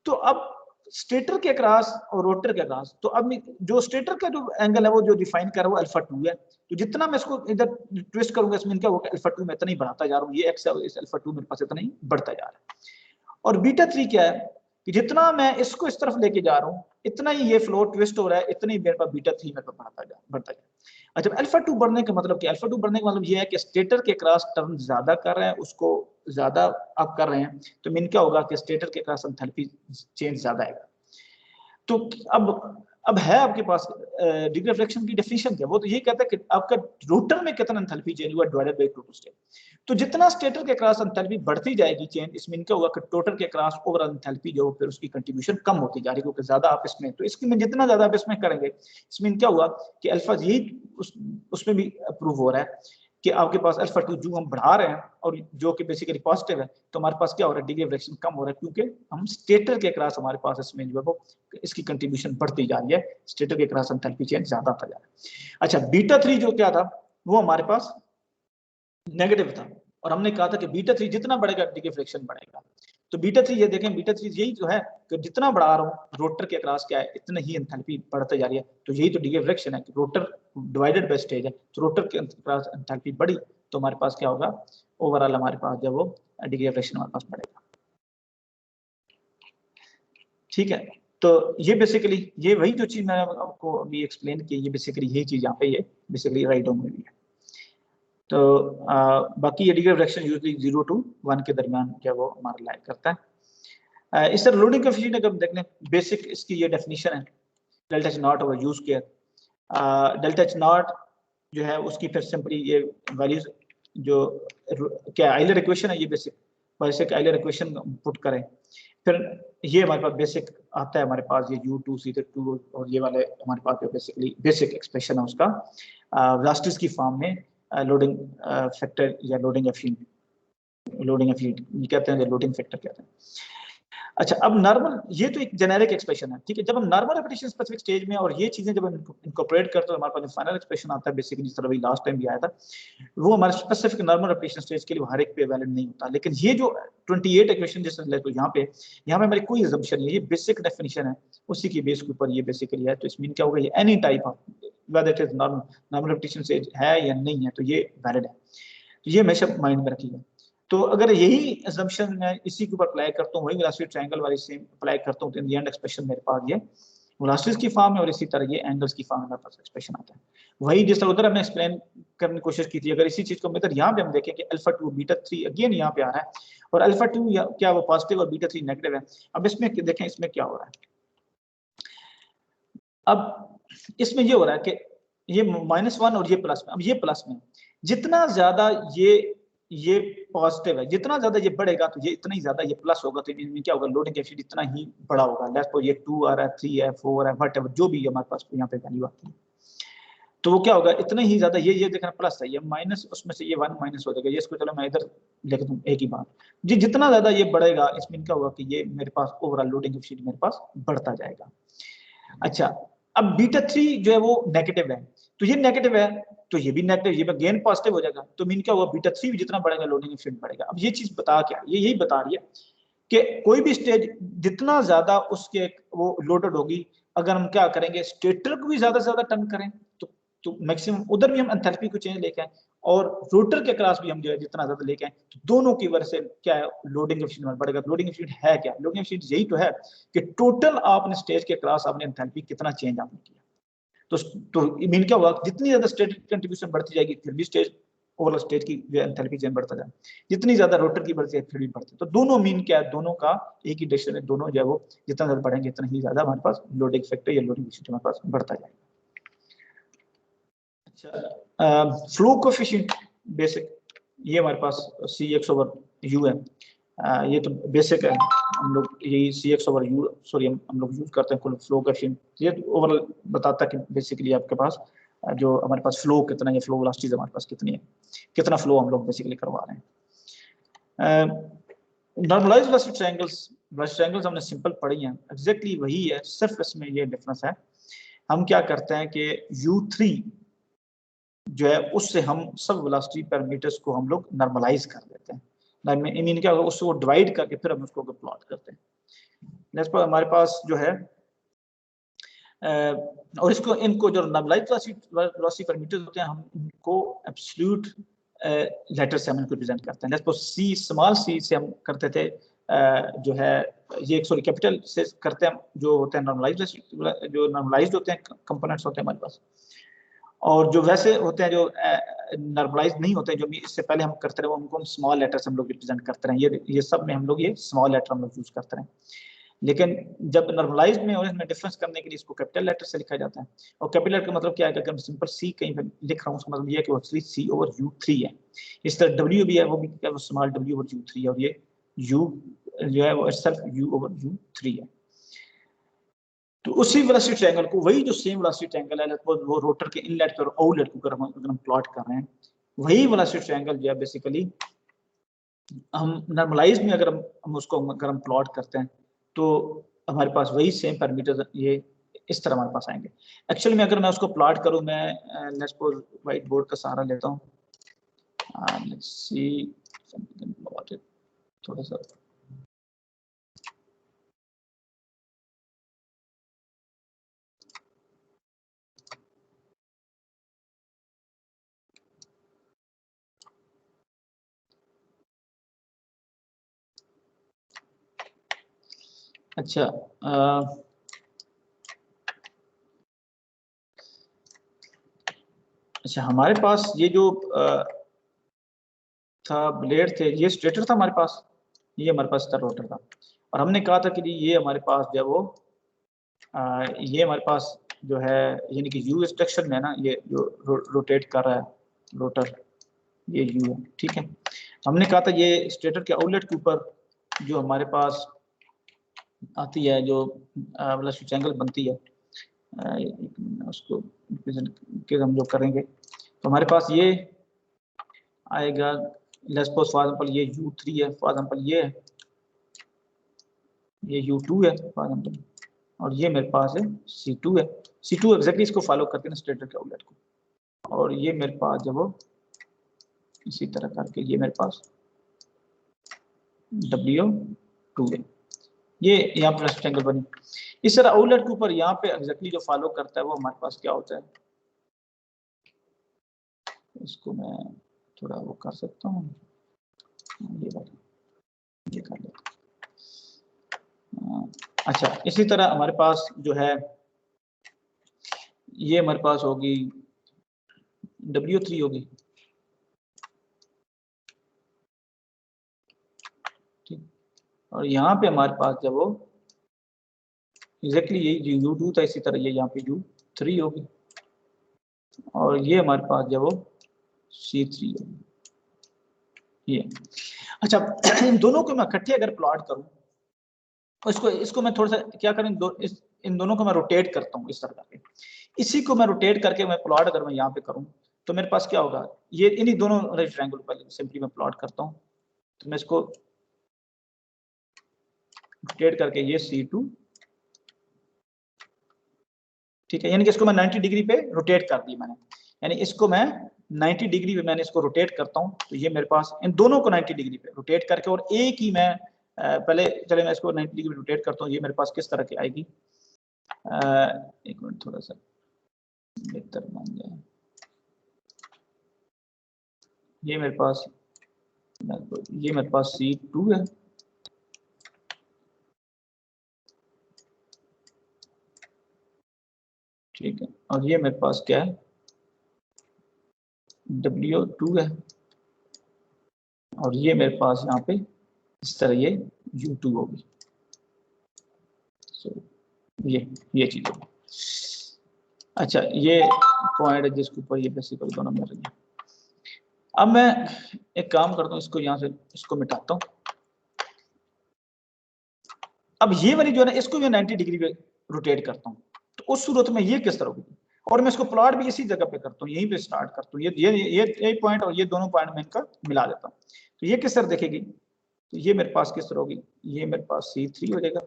तो अब स्टेटर के अक्रॉस और रोटर के अक्रॉस, तो अब जो स्टेटर का जो एंगल है वो जो डिफाइन कर रहा है वो अल्फा 2 है। तो जितना मैं इसको इधर ट्विस्ट करूंगा इसमें क्या होगा, अल्फा 2 में इतना ही बढ़ाता जा रहा हूँ, ये एक्स है, इस अल्फा 2 मेरे पास इतना ही बढ़ता जा रहा है। और बीटा 3 क्या है कि जितना मैं इसको इस तरफ लेके जा रहा हूँ, इतना ही ये फ्लो ट्विस्ट हो रहा है, इतना ही मेरे पास बीटा 3 मेरे पास बढ़ता जा। अच्छा, अल्फा 2 बढ़ने का मतलब क्या, अल्फा 2 बढ़ने का मतलब ये है कि स्टेटर के क्रॉस टर्न ज्यादा कर रहे हैं, उसको ज्यादा आप कर रहे हैं, तो मीन क्या होगा कि स्टेटर के क्रॉस एंथैल्पी चेंज ज्यादा आएगा। तो अब है आपके पास डिग्री ऑफ फ्रिक्शन की डेफिनेशन क्या, वो तो ये कहता है कि आपका रोटर में कितना एंथैल्पी चेंज हुआ डिवाइडेड बाय टोटल स्टेट। तो जितना स्टेटर के क्रॉस एंथैल्पी बढ़ती जाएगी चेंज, इसमें क्या होगा कि टोटल के क्रॉस ओवरऑल एंथैल्पी जो फिर उसकी कंट्रीब्यूशन कम होती जा रही है, क्योंकि ज्यादा आप इसमें, तो इसकी में जितना ज्यादा आप इसमें करेंगे, इसमें क्या हुआ कि अल्फा यही उसमें भी अप्रूव हो रहा है कि आपके पास अल्फा 2 जो हम बढ़ा रहे हैं और जो कि बेसिकली पॉजिटिव है, तो हमारे पास क्या हो रहा है, डिग्री ऑफ फ्रिक्शन कम हो रहा है, क्योंकि हम स्टेटर के क्रॉस हमारे पास इसमें जो है वो इसकी कंट्रीब्यूशन बढ़ती जा रही है, स्टेटर के क्रॉस एंथैल्पी चेंज ज्यादा आता जा रहा है। अच्छा, बीटा 3 जो क्या था वो हमारे पास नेगेटिव था, और हमने कहा था कि बीटा 3 जितना बढ़ेगा डिग्री ऑफ फ्रिक्शन बढ़ेगा। तो बीटा 3 ये देखें, बीटा 3 यही जो है कि जितना बढ़ा रहा हूँ रोटर के क्रॉस क्या है, इतना ही एंथैल्पी बढ़ते जा रही है। तो यही तो डिग्री ऑफ फ्रिक्शन है कि रोटर डिवाइडेड बाय स्टेज है, तो रोटर के क्रॉस एंथैल्पी बढ़ी तो हमारे पास क्या होगा, ओवरऑल हमारे पास जब वो डिग्री ऑफ फ्रिक्शन हमारे पास बढ़ेगा। ठीक है, तो ये बेसिकली ये वही जो चीज मैंने आपको अभी एक्सप्लेन की, ये बेसिकली यही चीज यहाँ पे ये बेसिकली राइट ऑन में भी है। तो बाकी ये degree of friction usually 0 to 1 के दरमियान क्या वो हमारा लाइक करता है। इस तरह लोडिंग कोएफिशिएंट अगर देख लें, बेसिक इसकी ये डेफिनेशन है, delta H not over you square. Delta H not जो है उसकी फिर सिंपली ये वैल्यूज जो क्या आइलर इक्वेशन है, ये बेसिक आइलर इक्वेशन पुट करें, फिर ये हमारे पास बेसिक आता है, हमारे पास ये u2 c2 और ये वाले हमारे पास जो बेसिकली बेसिक एक्सप्रेशन है उसका वेलोसिटीज की फॉर्म में लोडिंग फैक्टर या लोडिंग एफिशिएंट ये कहते हैं, लोडिंग फैक्टर कहते हैं। अच्छा, अब नॉर्मल ये तो एक जेनेरिक एक्सप्रेशन है, ठीक है। जब हम नॉर्मल रेपिटेशन स्पेसिफिक स्टेज में और ये चीजें जब हम इनकॉर्पोरेट करते हैं, हमारे पास फाइनल एक्सप्रेशन आता है बेसिकली, जिस तरह भी लास्ट टाइम भी आया था, वो हमारे स्पेसिफिक नॉर्मल रेपिटेशन स्टेज के लिए हर एक पे वैलिड नहीं होता। लेकिन ये जो 28 इक्वेशन जैसे तो यहाँ पे हमारी कोई असम्पशन नहीं है, ये बेसिक डेफिनेशन है, उसी की बेस के ऊपर ये बेसिकली है। तो इसमें क्या होगा, ये any type of whether it is normal repetition stage है या नहीं है, तो ये वैलिड है। तो ये हमेशा माइंड में रखिएगा। तो अगर यही असम्पशन मैं इसी के ऊपर अप्लाई करता हूँ, वही वेलोसिटी ट्रायंगल वाली सेम अप्लाई करता हूँ, तो इन द एंड एक्सप्रेशन मेरे पास ये वेलोसिटीज की फॉर्म है और इसी तरह ये एंगल्स की फॉर्म में मेरे पास एक्सप्रेशन आता है। वही जिस तरह उधर हमने एक्सप्लेन करने की कोशिश की थी, अगर इसी चीज को हम इधर यहाँ पे हम देखें कि अल्फा 2 बीटा 3 अगेन यहाँ पे आ रहा है, और अल्फा 2 क्या वो पॉजिटिव और बीटा 3 नेगेटिव है। अब इसमें देखें इसमें क्या हो रहा है, अब इसमें ये हो रहा है कि ये -1 और ये प्लस में, अब ये प्लस में जितना ज्यादा ये पॉजिटिव है, जितना ज्यादा ये बढ़ेगा तो ये इतना ही ज्यादा ये प्लस होगा, तो इनमें क्या होगा, लोडिंग एफिशिएंसी इतना ही बड़ा होगा। लेट्स सपोज ये 2 आ रहा है, 3 है, 4 है, व्हाटएवर जो भी हमारे पास यहाँ पे वैल्यू आती है, तो वो क्या होगा, इतना ही ज्यादा ये देखना प्लस है, ये माइनस उसमें से ये 1 माइनस हो जाएगा, ये इसको चलो मैं इधर लिख दूं एक ही बात जी, जितना ज्यादा ये बढ़ेगा इसमें क्या होगा कि ये मेरे पास ओवरऑल लोडिंग एफिशिएंसी मेरे पास बढ़ता जाएगा। अच्छा, अब बीटा 3 जो है वो नेगेटिव है, तो ये नेगेटिव है तो ये भी नेगेटिव, ये गेन पॉजिटिव हो जाएगा, तो मीन क्या हुआ, बीटा 3 भी जितना बढ़ेगा लोडिंग एफिशिएंट बढ़ेगा। अब ये चीज बता क्या, ये यही बता रही है कि कोई भी स्टेज जितना ज्यादा उसके वो लोडेड होगी, अगर हम क्या करेंगे, स्टेटर को भी ज्यादा से ज्यादा टर्न करें तो मैक्सिमम उधर भी हम एंथैल्पी को चेंज लेके आए, और रोटर के क्रॉस भी हम जो है जितना ज्यादा लेके आए, तो दोनों की वजह से क्या है, लोडिंग एफिशिएंसी बढ़ेगा। लोडिंग एफिशिएंसी है क्या, लोडिंग एफिशिएंसी यही तो है कि टोटल आपने स्टेज के क्रॉस आपने एंथैल्पी कितना चेंज आपने किया। तो मीन क्या हुआ, जितनी ज्यादा स्टेट कंट्रीब्यूशन बढ़ती जाएगी फिर भी स्टेज ओवरऑल स्टेट की जो एंथैल्पी चेंज बढ़ता जाए, जितनी ज्यादा रोटर की बढ़ती है फिर भी बढ़ती है। तो दोनों मीन क्या है, दोनों का एक ही डायरेक्शन में, दोनों जो है वो जितना ज्यादा बढ़ेंगे इतना ही ज्यादा हमारे पास लोडिंग फैक्टर या लोडिंग विस्कोसिटी हमारे पास बढ़ता जाएगा। अच्छा, फ्लो कोएफिशिएंट बेसिक, ये हमारे पास Cx/U है। ये तो बेसिक है, हम लोग यही Cx/U सॉरी हम लोग यूज करते हैं कुल फ्लो कोएफिशिएंट। ये ओवरऑल बताता है कि बेसिकली आपके पास जो हमारे पास फ्लो कितना है, फ्लो वेलोसिटी हमारे पास कितनी है, कितना फ्लो हम लोग बेसिकली करवा रहे हैं। नॉर्मलाइज्ड वेलोसिटी ट्रायंगल्स हमने सिंपल पढ़ी हैं, एग्जैक्टली वही है, सिर्फ इसमें ये डिफरेंस है, हम क्या करते हैं कि U3 जो है उससे हम सब वेलोसिटी पैरामीटर्स को हम लोग नॉर्मलाइज कर देते हैं। मीन क्या होगा, उसको डिवाइड करके फिर हम उसको प्लॉट करते हैं। नेक्स्ट पर हमारे पास जो है और इसको इनको जो नॉर्मलाइज्ड वेलोसिटी पैरामीटर्स होते हैं, हम इनको एब्सोल्यूट लेटर से हम इनको रिप्रेजेंट करते हैं। Let's suppose C, small C से हम करते थे जो है ये सॉरी कैपिटल से करते हैं, जो होते हैं नॉर्मलाइज्ड होते हैं कंपोनेंट्स होते हैं हमारे पास, और जो वैसे होते हैं जो नॉर्मलाइज नहीं होते हैं, जो इससे पहले हम करते रहे उनको हम स्मॉल लेटर से हम लोग रिप्रेजेंट करते रहे। ये सब में हम लोग ये स्मॉल लेटर हम लोग यूज करते रहे, लेकिन जब नॉर्मलाइज में और इसमें डिफरेंस करने के लिए इसको कैपिटल लेटर से लिखा जाता है। और कैपिटल लेटर का मतलब क्या है, अगर हम सिंपल सी कहीं पे लिख रहा हूँ उसका मतलब ये है कि वो C/U3 है। इस तरह W भी है, वो भी क्या है, स्मॉल W/U3 है, और ये U जो है वो सिर्फ U/U3 है। तो उसी वेलोसिटी ट्रायंगल को, वही जो सेम वेलोसिटी ट्रायंगल है, वो रोटर के इनलेट और आउटलेट को अगर हम प्लॉट कर रहे हैं, वही वेलोसिटी ट्रायंगल जो है बेसिकली हम नॉर्मलाइज में अगर हम उसको अगर हम प्लॉट करते हैं तो हमारे पास वही सेम पैरामीटर ये इस तरह हमारे पास आएंगे। एक्चुअली में अगर मैं उसको प्लॉट करूं, मैं लेट्स सपोज व्हाइट बोर्ड का सहारा लेता हूं, let's see something about it, थोड़ा सा अच्छा अच्छा हमारे पास ये जो था ब्लेड थे, ये स्टेटर था हमारे पास, ये हमारे पास था रोटर था, और हमने कहा था कि ये हमारे पास जो है वो ये हमारे पास जो है यानी कि यू इंस्ट्रक्शन में ना, ये जो रोटेट कर रहा है रोटर, ये यू है, ठीक है। हमने कहा था ये स्टेटर के आउटलेट के ऊपर जो हमारे पास आती है, जो वेलोसिटी एंगल बनती है, उसको के हम लोग करेंगे, तो हमारे पास ये आएगा, लेट्स सपोज फॉर एग्जांपल ये U3 है, फॉर एग्जांपल ये U2 है फॉर एग्जांपल, और ये मेरे पास है C2 है। C2 एग्जैक्टली इसको फॉलो करते हैं स्टेटर के आउटलेट को, और ये मेरे पास जब वो इसी तरह करके ये मेरे पास W2 है, ये यहाँ पर रेक्टेंगल बनी। इस तरह आउटलेट के ऊपर यहाँ पे एग्जैक्टली जो फॉलो करता है वो हमारे पास क्या होता है, इसको मैं थोड़ा वो कर सकता हूँ, ये कर लेता हूँ। अच्छा, इसी तरह हमारे पास जो है ये हमारे पास होगी W3 होगी, ठीक, और यहाँ पे हमारे पास जब वो एग्जैक्टली यही U2 था, इसी तरह ये यहाँ पे U3 होगी, और ये हमारे पास जब वो C3 होगी, ये। अच्छा, इन दोनों को मैं इकट्ठे अगर प्लॉट करूं, इसको मैं थोड़ा सा क्या करें, इन दोनों को मैं रोटेट करता हूँ इस तरह करके, इसी को मैं रोटेट करके मैं प्लॉट अगर मैं यहाँ पे करूँ तो मेरे पास क्या होगा, ये इन्हीं दोनों राइट ट्रायंगल पर सिंपली मैं प्लॉट करता हूँ, तो मैं इसको रोटेट करके ये C2, ठीक है, यानी कि इसको मैं 90 डिग्री पे रोटेट कर दी मैंने, यानी इसको मैं 90 डिग्री पे मैंने इसको रोटेट करता हूँ, तो ये मेरे पास इन दोनों को 90 डिग्री पे रोटेट करके, और एक ही मैं पहले चले मैं इसको 90 डिग्री रोटेट करता हूँ, ये मेरे पास किस तरह की आएगी, एक मिनट थोड़ा सा बेहतर मान जाए, ये मेरे पास C2 है, ठीक है, और ये मेरे पास क्या है W2 है और ये मेरे पास यहाँ पे इस तरह ये U2 होगी। ये चीज होगी। अच्छा, ये पॉइंट है जिसके ऊपर ये बेसिकली दोनों मिल रही है। अब मैं एक काम करता हूँ, इसको यहाँ से इसको मिटाता हूँ। अब ये वाली जो है ना, इसको मैं 90 डिग्री पे रोटेट करता हूँ, तो उस सूरत में ये किस तरह होगी, और मैं इसको प्लॉट भी इसी जगह पे करता हूँ, यहीं पे स्टार्ट करता हूँ। ये पॉइंट और ये दोनों पॉइंट मैं इनका मिला देता हूँ, तो ये किस तरह दिखेगी। तो ये मेरे पास किस तरह होगी, ये मेरे पास C3 हो जाएगा।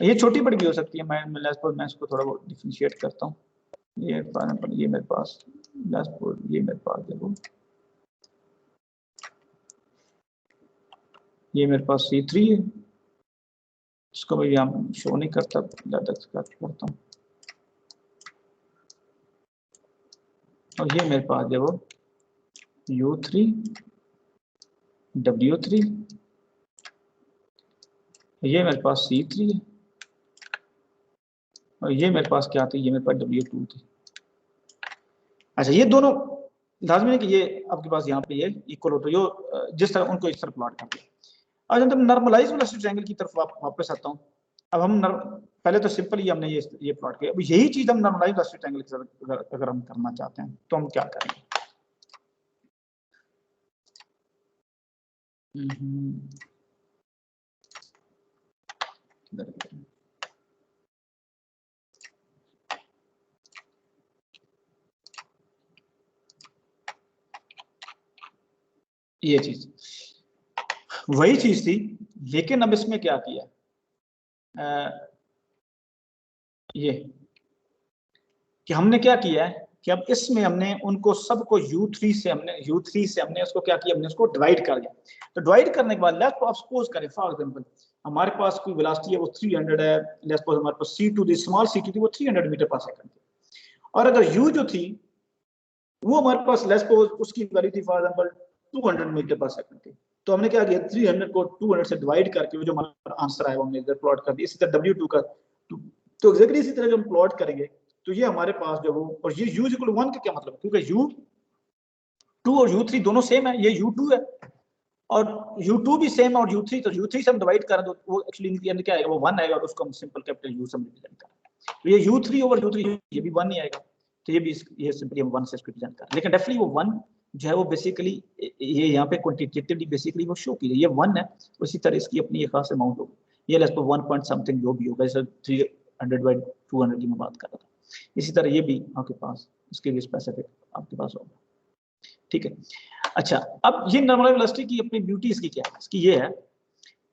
ये छोटी बड़ी भी हो सकती है, मैं इसको थोड़ा बहुत डिफरेंशिएट करता हूँ। ये मेरे पास ये मेरे पास देखो, ये मेरे पास C3 है, इसको मैं यहाँ शो नहीं करता, ज़्यादा करता हूँ। और ये मेरे पास देखो U3 W3, ये मेरे पास C3 है, और ये मेरे पास क्या थी, ये मेरे पास W2 थी। अच्छा, ये दोनों लाजमी है कि ये आपके पास यहाँ पे ये इक्वल हो, तो यो जिस तरह उनको इस तरह प्लॉट करते हैं। अब जब नॉर्मलाइज वेलोसिटी ट्रायंगल की तरफ वापस आता हूँ। अब हम पहले तो सिंपल ही हमने ये प्लॉट किया, अब यही चीज हम नॉर्मलाइज वेलोसिटी ट्रायंगल के साथ अगर हम करना चाहते हैं तो हम क्या करेंगे। ये चीज वही चीज थी, लेकिन अब इसमें क्या किया, ये कि हमने क्या किया है कि अब इसमें हमने उनको सबको U3 से हमने उसको क्या किया, हमने उसको डिवाइड कर दिया। तो डिवाइड करने के बाद लेट्स आप सपोज करें फॉर एग्जांपल हमारे पास कोई वेलोसिटी है वो 300 है, लेट्स सपोज हमारे पास C2 थी, स्मॉल C2 थी, वो 300 मीटर पर सेकंड थी। और अगर U जो थी वो हमारे पास लेट्स सपोज उसकी वैल्यू थी फॉर एग्जांपल 200 मीटर पर सेकंड थी। तो हमने क्या किया, 300 को 200 से डिवाइड करके वो जो हमारा आंसर आया वो हमने इधर प्लॉट कर दिया। इसी तरह W2 का तो एग्जैक्टली इसी तरह जो हम प्लॉट करेंगे तो ये हमारे पास जो वो, और ये U इक्वल 1 का क्या मतलब, क्योंकि U2 और U3 दोनों सेम है, ये U2 है और U2 भी सेम है और U3, तो U3 से हम डिवाइड करें तो वो एक्चुअली क्या आएगा, वो 1 आएगा और उसको हम सिंपल कैपिटल U से रिप्रेजेंट करें। तो ये U3 ओवर U3 ये भी 1 ही आएगा, तो ये भी ये सिंपली हम 1 से रिप्रेजेंट करें। लेकिन डेफिनेटली वो 1 जो है वो बेसिकली ये यहाँ पे क्वांटिटेटिवली बेसिकली वो शो कीजिए, ये 1 है, उसी तरह इसकी अपनी एक खास अमाउंट होगी। ये लेट्स सपोज 1 पॉइंट समथिंग जो भी होगा, जैसे 300/200 की मैं बात कर रहा था, इसी तरह ये भी आपके पास इसके लिए स्पेसिफिक आपके पास होगा। ठीक है। अच्छा, अब ये नॉर्मल वेलोसिटी की अपनी ब्यूटी इसकी क्या है, इसकी ये है,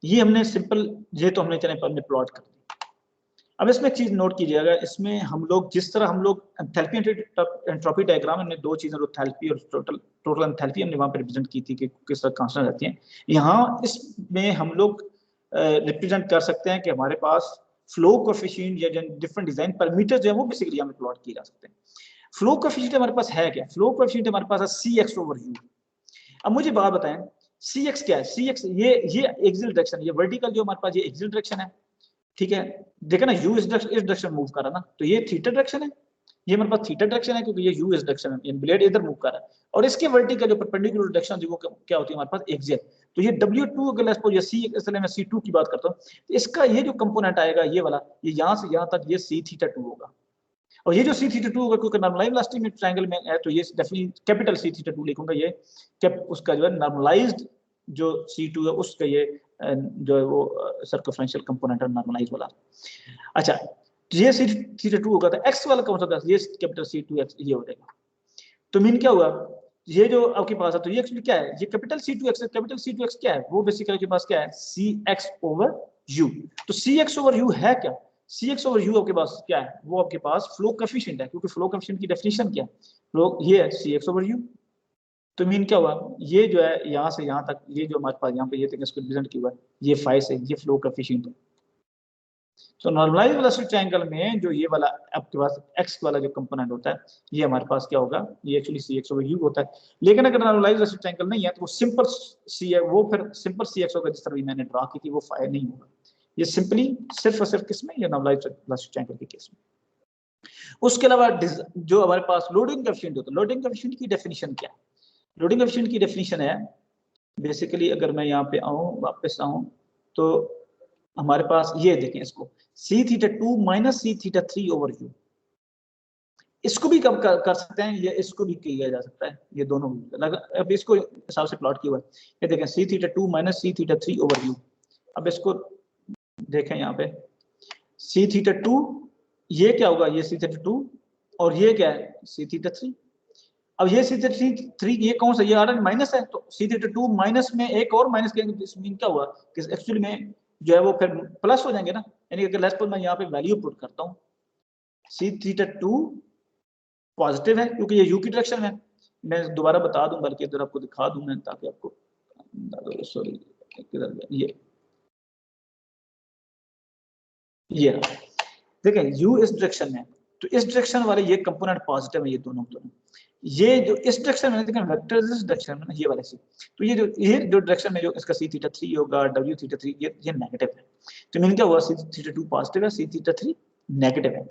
ये हमने सिंपल ये तो हमने चले पर हमने प्लॉट कर दी। अब इसमें एक चीज नोट कीजिएगा, इसमें हम लोग जिस तरह हम लोग एंथैल्पी एंट्रोपी डायग्राम में हमने दो चीजें, एंथैल्पी और टोटल एंथैल्पी हमने वहां पे रिप्रेजेंट की थी कि किस तरह कांस्टेंट रहती हैं। यहाँ इसमें हम लोग रिप्रेजेंट कर सकते हैं कि हमारे पास फ्लो कोएफिशिएंट या डिफरेंट डिजाइन पैरामीटर जो है वो बेसिकली हमें प्लॉट किए जा सकते हैं। फ्लो कोएफिशिएंट हमारे पास है क्या, फ्लो कोएफिशिएंट हमारे पास है CX/U। अब मुझे बात बताएं CX क्या है, CX ये एक्सियल डायरेक्शन, ये वर्टिकल जो हमारे पास ये एक्सियल डायरेक्शन है, ठीक है। देखा ना, U इस डायरेक्शन मूव कर रहा है ना, तो ये थीटा डायरेक्शन है, ये मेरे पास थीटा डायरेक्शन है क्योंकि ये U इस डायरेक्शन है, ब्लेड इधर मूव कर रहा है, और इसके वर्टिकल जो परपेंडिकुलर डायरेक्शन जो क्या होती है हमारे पास एक्सियल। तो ये W2 अगर लेट्स सपोज ये C, इसलिए मैं C2 की बात करता हूँ, तो इसका ये जो कंपोनेंट आएगा ये वाला, ये यहाँ से यहाँ तक ये C θ2 होगा, और ये जो C θ2 होगा क्योंकि नॉर्मलाइज्ड वेलोसिटी में ट्रायंगल में है तो ये डेफिनेटली कैपिटल C θ2 लिखूंगा, ये उसका जो है नॉर्मलाइज्ड जो C2 है उसका ये जो है वो सर्कमफ्रेंशियल कंपोनेंट है नॉर्मलाइज्ड वाला। अच्छा, ये C θ2 होगा तो x वाला कौन सा होगा, ये कैपिटल C2x ये हो जाएगा। तो मीन क्या हुआ, ये जो आपके पास है तो ये एक्चुअली क्या है, ये कैपिटल C2x, कैपिटल C2x क्या है, वो बेसिकली के पास क्या है CX/U। तो CX/U है क्या, CX/U आपके पास क्या है, वो आपके पास फ्लो कोएफिशिएंट है, क्योंकि फ्लो कोएफिशिएंट की डेफिनेशन क्या है, फ्लो ये है CX/U। तो मीन क्या हुआ, ये जो है यहाँ से यहाँ तक ये जो हमारे पास यहाँ पे ये तक इसको रिप्रेजेंट किया हुआ है, ये 5 से ये फ्लो कोएफिशिएंट है। तो नॉर्मलाइज्ड वेलोसिटी ट्रायंगल में जो ये वाला आपके पास x वाला जो कंपोनेंट होता है ये हमारे पास क्या होगा, ये एक्चुअली CX/U होता है। लेकिन अगर नॉर्मलाइज्ड वेलोसिटी ट्रायंगल नहीं है तो वो सिंपल C है, वो फिर सिंपल CX होगा, जिस तरह मैंने ड्रा की थी वो 5 नहीं होगा, ये सिंपली सिर्फ और सिर्फ किसमें, ये नॉर्मलाइज्ड वेलोसिटी ट्रायंगल के केस में। उसके अलावा जो हमारे पास लोडिंग कोएफिशिएंट होता है, लोडिंग कोएफिशिएंट की डेफिनेशन क्या है? लोडिंग कोएफिशिएंट की डेफिनेशन है बेसिकली, अगर मैं यहाँ पे आऊँ, वापस आऊँ, तो हमारे पास ये देखें इसको C theta 2 minus C theta 3 over U. इसको भी कब कर सकते हैं, ये इसको भी किया जा सकता है, ये दोनों अब इसको हिसाब से प्लॉट किया हुआ है। ये देखें C theta 2 minus C theta 3 over U. अब इसको देखें यहाँ पे सी थीटा 2, ये क्या होगा, ये सी थीटा 2 और ये क्या है सी थीटा 3। अब ये सी थीटा 3 ये कौन सा, ये ऑलरेडी माइनस है, तो सी थीटा 2 माइनस में एक और माइनस के मीन क्या हुआ कि एक्चुअली में जो है वो फिर प्लस हो जाएंगे ना, यानी अगर लेट्स सपोज मैं यहाँ पे वैल्यू पुट करता हूँ सी थीटा 2 पॉजिटिव है क्योंकि ये यू की डायरेक्शन है। मैं दोबारा बता दूं, बल्कि इधर आपको दिखा दूं मैं, ताकि आपको सॉरी किधर गया ये देखें यू इस डायरेक्शन में, तो इस डायरेक्शन वाले ये कंपोनेंट पॉजिटिव है, ये दोनों दोनों। ये जो इस डायरेक्शन में देखें वेक्टर इस डायरेक्शन में ना, ये वाले सी, तो ये जो डायरेक्शन में जो इसका सी थीटा 3 होगा, डब्ल्यू थीटा 3 ये नेगेटिव है। तो मीन क्या हुआ सी थीटा 2 पॉजिटिव है, सी थीटा 3 नेगेटिव है।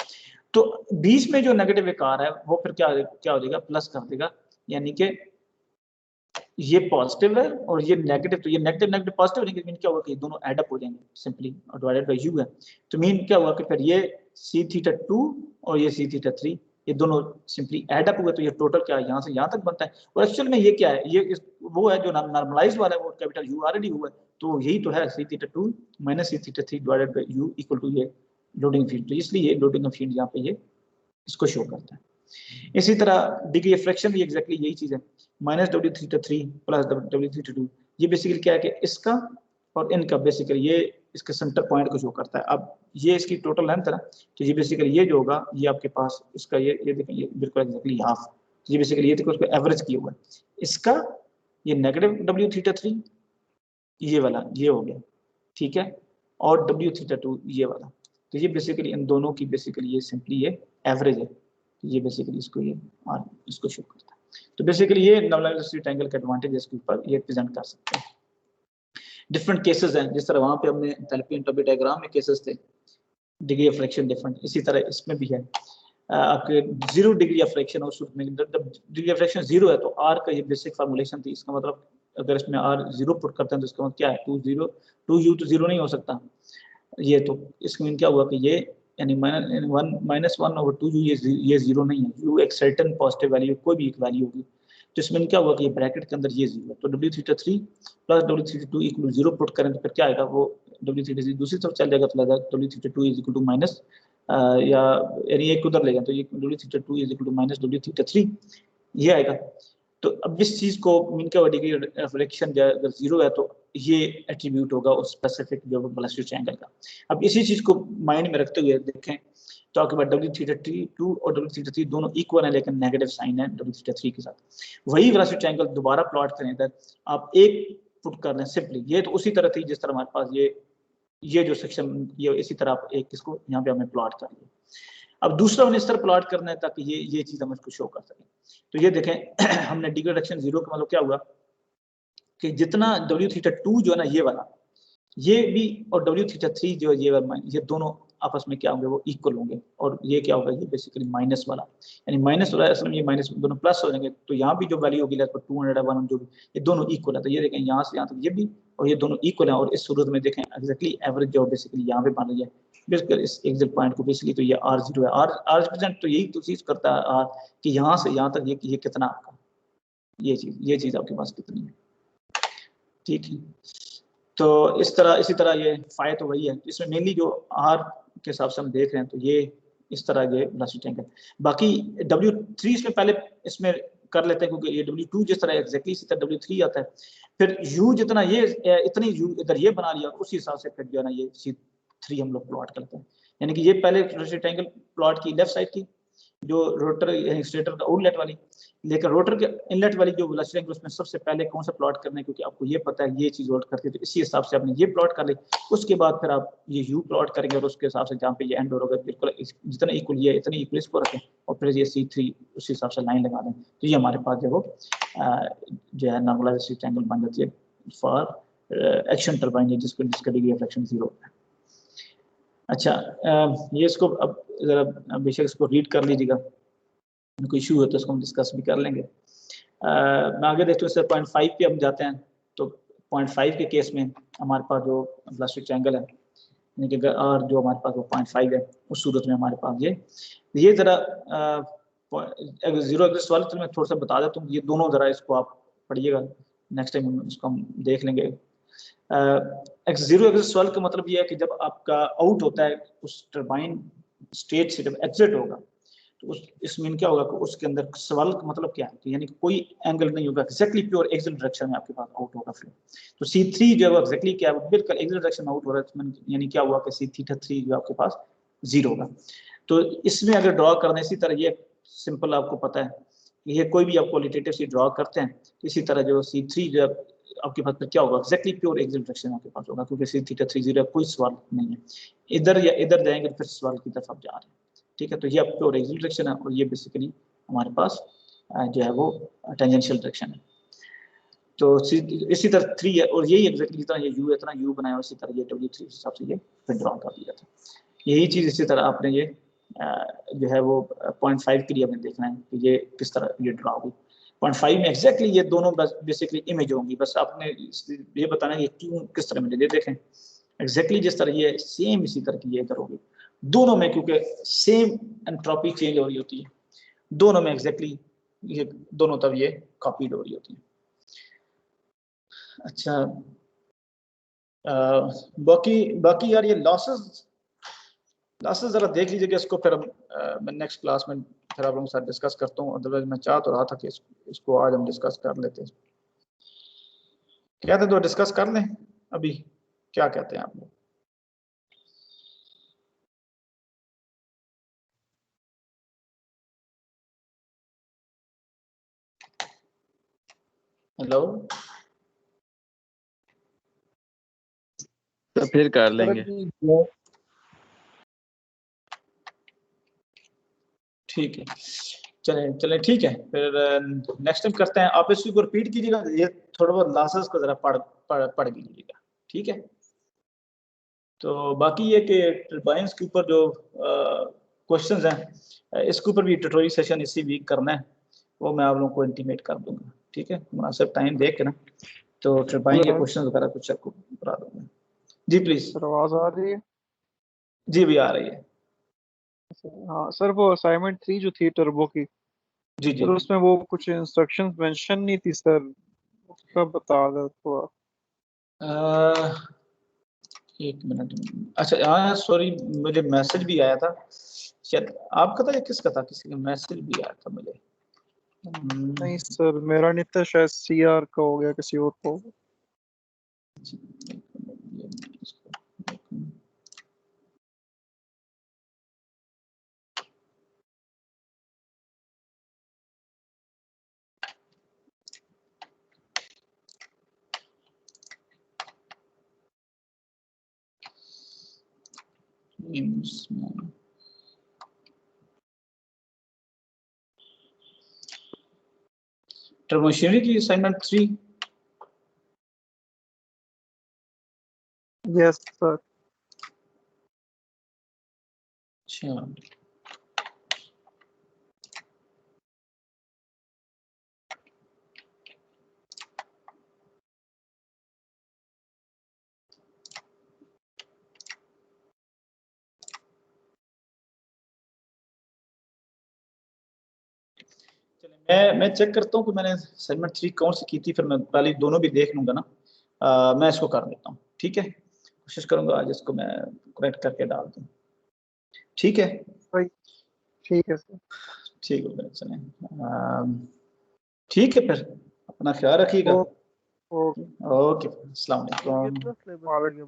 तो बीच में जो नेगेटिव एक आ रहा है वो फिर क्या हो जाएगा, प्लस कर देगा, यानी कि ये पॉजिटिव है और ये नेगेटिव, तो ये नेगेटिव नेगेटिव पॉजिटिव, लेकिन मीन क्या होगा कि दोनों ऐड अप हो जाएंगे सिंपली, और डिवाइडेड बाय यू है। तो मीन क्या हुआ कि फिर ये सी थीटा 2 और ये सी थीटा 3 ये दोनों सिंपली ऐड अप हुए, तो ये टोटल क्या है यहाँ से यहाँ तक बनता है। और एक्चुअल में ये क्या है, ये वो है जो नॉर्मलाइज वाला है, वो कैपिटल यू ऑलरेडी हुआ है, तो यही तो है C theta 2 minus C theta 3 divided by U equal to ये लोडिंग फील्ड। तो इसलिए ये लोडिंग फील्ड यहाँ पे ये इसको शो करता है। इसी तरह डिग्री ऑफ फ्रैक्शन भी एग्जैक्टली यही चीज है, minus W theta 3 plus W theta 2। ये बेसिकली क्या है कि इसका और इनका बेसिकली ये इसके सेंटर पॉइंट को शो करता है। अब ये इसकी टोटल लेंथ है ना, तो ये बेसिकली ये जो होगा ये आपके पास इसका ये देखें, ये बिल्कुल एग्जैक्टली हाफ, ये बेसिकली ये देखो उसको एवरेज किया हुआ है इसका, ये नेगेटिव डब्ल्यू थीटा 3 ये वाला ये हो गया, ठीक है, और डब्ल्यू थीटा 2 ये वाला। तो ये बेसिकली इन दोनों की बेसिकली ये सिंपली ये एवरेज है, तो ये बेसिकली इसको ये और इसको शो करता है। तो बेसिकली ये नॉर्मलाइज्ड रेक्टेंगल का एडवांटेज इसके ऊपर ये प्रेजेंट कर सकते हैं। डिफरेंट केसेस हैं, जिस तरह वहां पे हमने एंथैल्पी एंट्रोपी डायग्राम में केसेस थे, डिग्री ऑफ फ्रैक्शन डिफरेंट, इसी तरह इसमें भी है। आपके 0 डिग्री ऑफ फ्रैक्शन और शुरू में जब डिग्री ऑफ फ्रैक्शन 0 है तो आर का ये बेसिक फार्मूलेशन थी, इसका मतलब अगर इसमें आर 0 पुट करते हैं तो इसका मतलब क्या है 2 यू तो 0 नहीं हो सकता। ये तो इसका मीन क्या हुआ कि ये यानी -1 ओवर 2 यू ये 0 नहीं है, यू एक सर्टेन पॉजिटिव वैल्यू कोई भी एक वैल्यू होगी, तो इसमें क्या हुआ कि ये ब्रैकेट के अंदर ये 0 है, तो W theta 3 plus W theta 2 equal 0 put करें तो फिर क्या आएगा, वो डब्ल्यू थीटा 3 दूसरी तरफ चल जाएगा, तो लगेगा W theta 2 is equal to minus या यानी एक उधर लेगा तो ये W theta 2 is equal to minus W theta 3 ये आएगा। तो अब इस चीज को मीन क्या डिग्री ऑफ फ्रैक्शन अगर 0 है तो ये एट्रीब्यूट होगा उस स्पेसिफिक जो वेलोसिटी ट्रायंगल का। अब इसी चीज को माइंड में रखते हुए देखें तो आपके पास डब्ल्यू थीटा 2 और डब्ल्यू थीटा 3 दोनों इक्वल है, लेकिन नेगेटिव साइन है डब्ल्यू थीटा 3 के साथ। वही वेलोसिटी ट्रायंगल दोबारा प्लॉट करें इधर, आप एक पुट कर लें सिंपली, ये तो उसी तरह थी जिस तरह हमारे पास ये जो सेक्शन ये इसी तरह आप एक इसको यहाँ पे हमें प्लॉट कर लिया। अब दूसरा हमने इस तरह प्लॉट करना है ताकि ये चीज हम इसको शो कर सकें। तो ये देखें हमने डिग्री रिडक्शन 0 का मतलब क्या हुआ कि जितना डब्ल्यू थीटा 2 जो है ना ये वाला ये भी और डब्ल्यू थीटा 3 जो ये दोनों आपस में क्या होंगे, वो इक्वल होंगे, और ये क्या होगा, ये बेसिकली माइनस वाला, यानी माइनस वाला असल में ये माइनस दोनों प्लस हो जाएंगे, तो यहाँ भी जो वैल्यू होगी लगभग 201 जो भी ये दोनों इक्वल है। तो ये देखें यहाँ से यहाँ तक ये भी और ये दोनों इक्वल है, और इस सूरत में देखें एग्जैक्टली एवरेज जो बेसिकली यहाँ पे बन रही है बेसिकली इस एग्जैक्ट पॉइंट को, बेसिकली तो ये R0 है, R रिप्रेजेंट तो यही तो चीज करता है R कि यहाँ से यहाँ तक ये कितना आपका ये चीज आपके पास कितनी है, ठीक है। तो इसी तरह ये फाई तो वही है, इसमें मेनली जो R के हिसाब से हम देख रहे हैं तो ये इस तरह ये वेलोसिटी टैंक है। बाकी W3 इसमें पहले इसमें कर लेते हैं क्योंकि ये W2 जिस तरह एग्जैक्टली इसी तरह W3 आता है, फिर U जितना ये इतनी U इधर ये बना लिया उसी हिसाब से फिर जो है ना ये C3 हम लोग प्लॉट करते हैं, यानी कि ये पहले वेलोसिटी ट्रायंगल प्लॉट की लेफ्ट साइड की जो रोटर स्टेटर का आउटलेट वाली, लेकिन रोटर के इनलेट वाली जो वेलोसिटी ट्रायंगल उसमें सबसे पहले कौन सा प्लॉट करना है, क्योंकि आपको ये पता है ये चीज होल्ड करती है, तो इसी हिसाब से आपने ये प्लॉट कर ली, उसके बाद फिर आप ये यू प्लॉट करेंगे और उसके हिसाब से जहाँ पे ये एंड होगा बिल्कुल जितना इक्वल ये इतनी इक्वल इसको रखें और फिर ये C3 उसी हिसाब से लाइन लगा दें, तो ये हमारे पास जो है नॉर्मलाइज्ड ट्रायंगल बन जाती है फॉर एक्शन टरबाइन जिसका डिग्री ऑफ फ्रैक्शन 0 है। अच्छा, ये इसको अब जरा बेशक इसको रीड कर लीजिएगा, कोई इशू हो तो इसको हम डिस्कस भी कर लेंगे। मैं आगे देखते हैं, 0.5 पे हम जाते हैं। तो 0.5 के केस में हमारे पास जो प्लास्टिक ट्रायंगल है, और जो हमारे पास वो 0.5 है, उस सूरत में हमारे पास ये जरा जीरो एग्जिस्ट वाले तो मैं थोड़ा सा बता देता हूँ। ये दोनों जरा इसको आप पढ़िएगा, नेक्स्ट टाइम इसको हम देख लेंगे। जीरो एग्जिस्ट वाले का मतलब ये है कि जब आपका आउट होता है उस टरबाइन स्टेट से, जब एग्जिट होगा तो उस इसमें क्या होगा कि उसके अंदर सवाल का मतलब क्या है, तो यानी कि कोई एंगल नहीं होगा, एक्जैक्टली प्योर एक्सियल डायरेक्शन में आपके पास आउट होगा फ्लो। तो C3 जो है एक्जैक्टली क्या है, बिल्कुल एक्सियल डायरेक्शन में आउट हो रहा है, यानी क्या हुआ कि C-3 जो आपके पास 0 होगा। तो इसमें अगर ड्रॉ करने इसी तरह, ये सिंपल आपको पता है, ये कोई भी आप क्वालिटेटिव से ड्रॉ करते हैं, इसी तरह जो C3 जो आपके पास क्या होगा, एक्जैक्टली प्योर एक्सियल डायरेक्शन आपके पास होगा, क्योंकि C-3 0 कोई सवाल नहीं है, इधर या इधर जाएंगे तो फिर सवाल की तरफ आप जा रहे हैं। ठीक है, तो ये प्योर एक्सियल डायरेक्शन है, और ये बेसिकली हमारे पास जो है वो टेंजेंशियल डायरेक्शन है। तो इसी तरह 3 है, और यही एक्जैक्टली जितना ये U है इतना U बनाया, उसी तरह ये W3 हिसाब से ये फिर ड्रॉ कर दिया था। यही चीज इसी तरह आपने ये जो है वो 0.5 के लिए हमें देखना है कि ये किस तरह ये ड्रॉ होगी। 0.5 में एक्जैक्टली ये दोनों बस बेसिकली इमेज होंगी, बस आपने ये बताना है कि क्यों किस तरह मिले। देखें एक्जैक्टली जिस तरह ये सेम इसी तरह की ये इधर होगी दोनों में, क्योंकि सेम एंट्रोपी चेंज हो रही होती है दोनों में, एक्जैक्टली ये दोनों तब ये कॉपीड हो रही होती है। अच्छा, बाकी यार ये लॉसेस जरा देख लीजिएगा इसको, फिर मैं नेक्स्ट क्लास में फिर आप लोगों के साथ डिस्कस करता हूँ। अदरवाइज मैं चाह तो रहा था कि इसको आज हम डिस्कस कर लेते हैं। कहते तो डिस्कस कर लें अभी, क्या कहते हैं आप लोग? हेलो, तो फिर कर लेंगे। ठीक है, चले ठीक है, फिर नेक्स्ट टाइम करते हैं। आप इसको रिपीट कीजिएगा, ये थोड़ा बहुत लॉसेस को जरा पढ़ लीजिएगा, ठीक है। तो बाकी ये कि टर्बाइंस के ऊपर जो क्वेश्चंस हैं, इसके ऊपर भी ट्यूटोरियल सेशन इसी वीक करना है, वो मैं आप लोगों को इंटीमेट कर दूंगा, ठीक है, मुनासिब टाइम देख के ना। तो टर्बाइन के क्वेश्चंस वगैरह कुछ आपको बता दूंगा। जी प्लीज। आवाज आ रही है? जी भी आ रही है। हाँ सर, वो असाइनमेंट 3 जो थी टर्बो की, जी जी सर उसमें वो कुछ इंस्ट्रक्शंस मेंशन नहीं थी सर, उसका बता दो थोड़ा। एक मिनट, अच्छा हाँ सॉरी, मुझे मैसेज भी आया था शायद आपका था या किसका था, किसी का मैसेज भी आया था मुझे। नहीं सर, मेरा नहीं था, शायद CR का हो गया किसी और को। टर्बोमशीनरी की असाइनमेंट 3। Yes sir. अच्छा, मैं चेक करता हूँ कि मैंने असाइनमेंट 3 कौन सी की थी, फिर मैं पहले दोनों भी देख लूंगा ना। मैं इसको कर देता हूँ, ठीक है, कोशिश करूंगा आज इसको मैं करेक्ट करके डाल दूँ, ठीक है। ठीक है सर। ठीक है, चलें, ठीक है, फिर अपना ख्याल रखिएगा। ओके। ओके, अस्सलाम वालेकुम। सिलेबस बाकी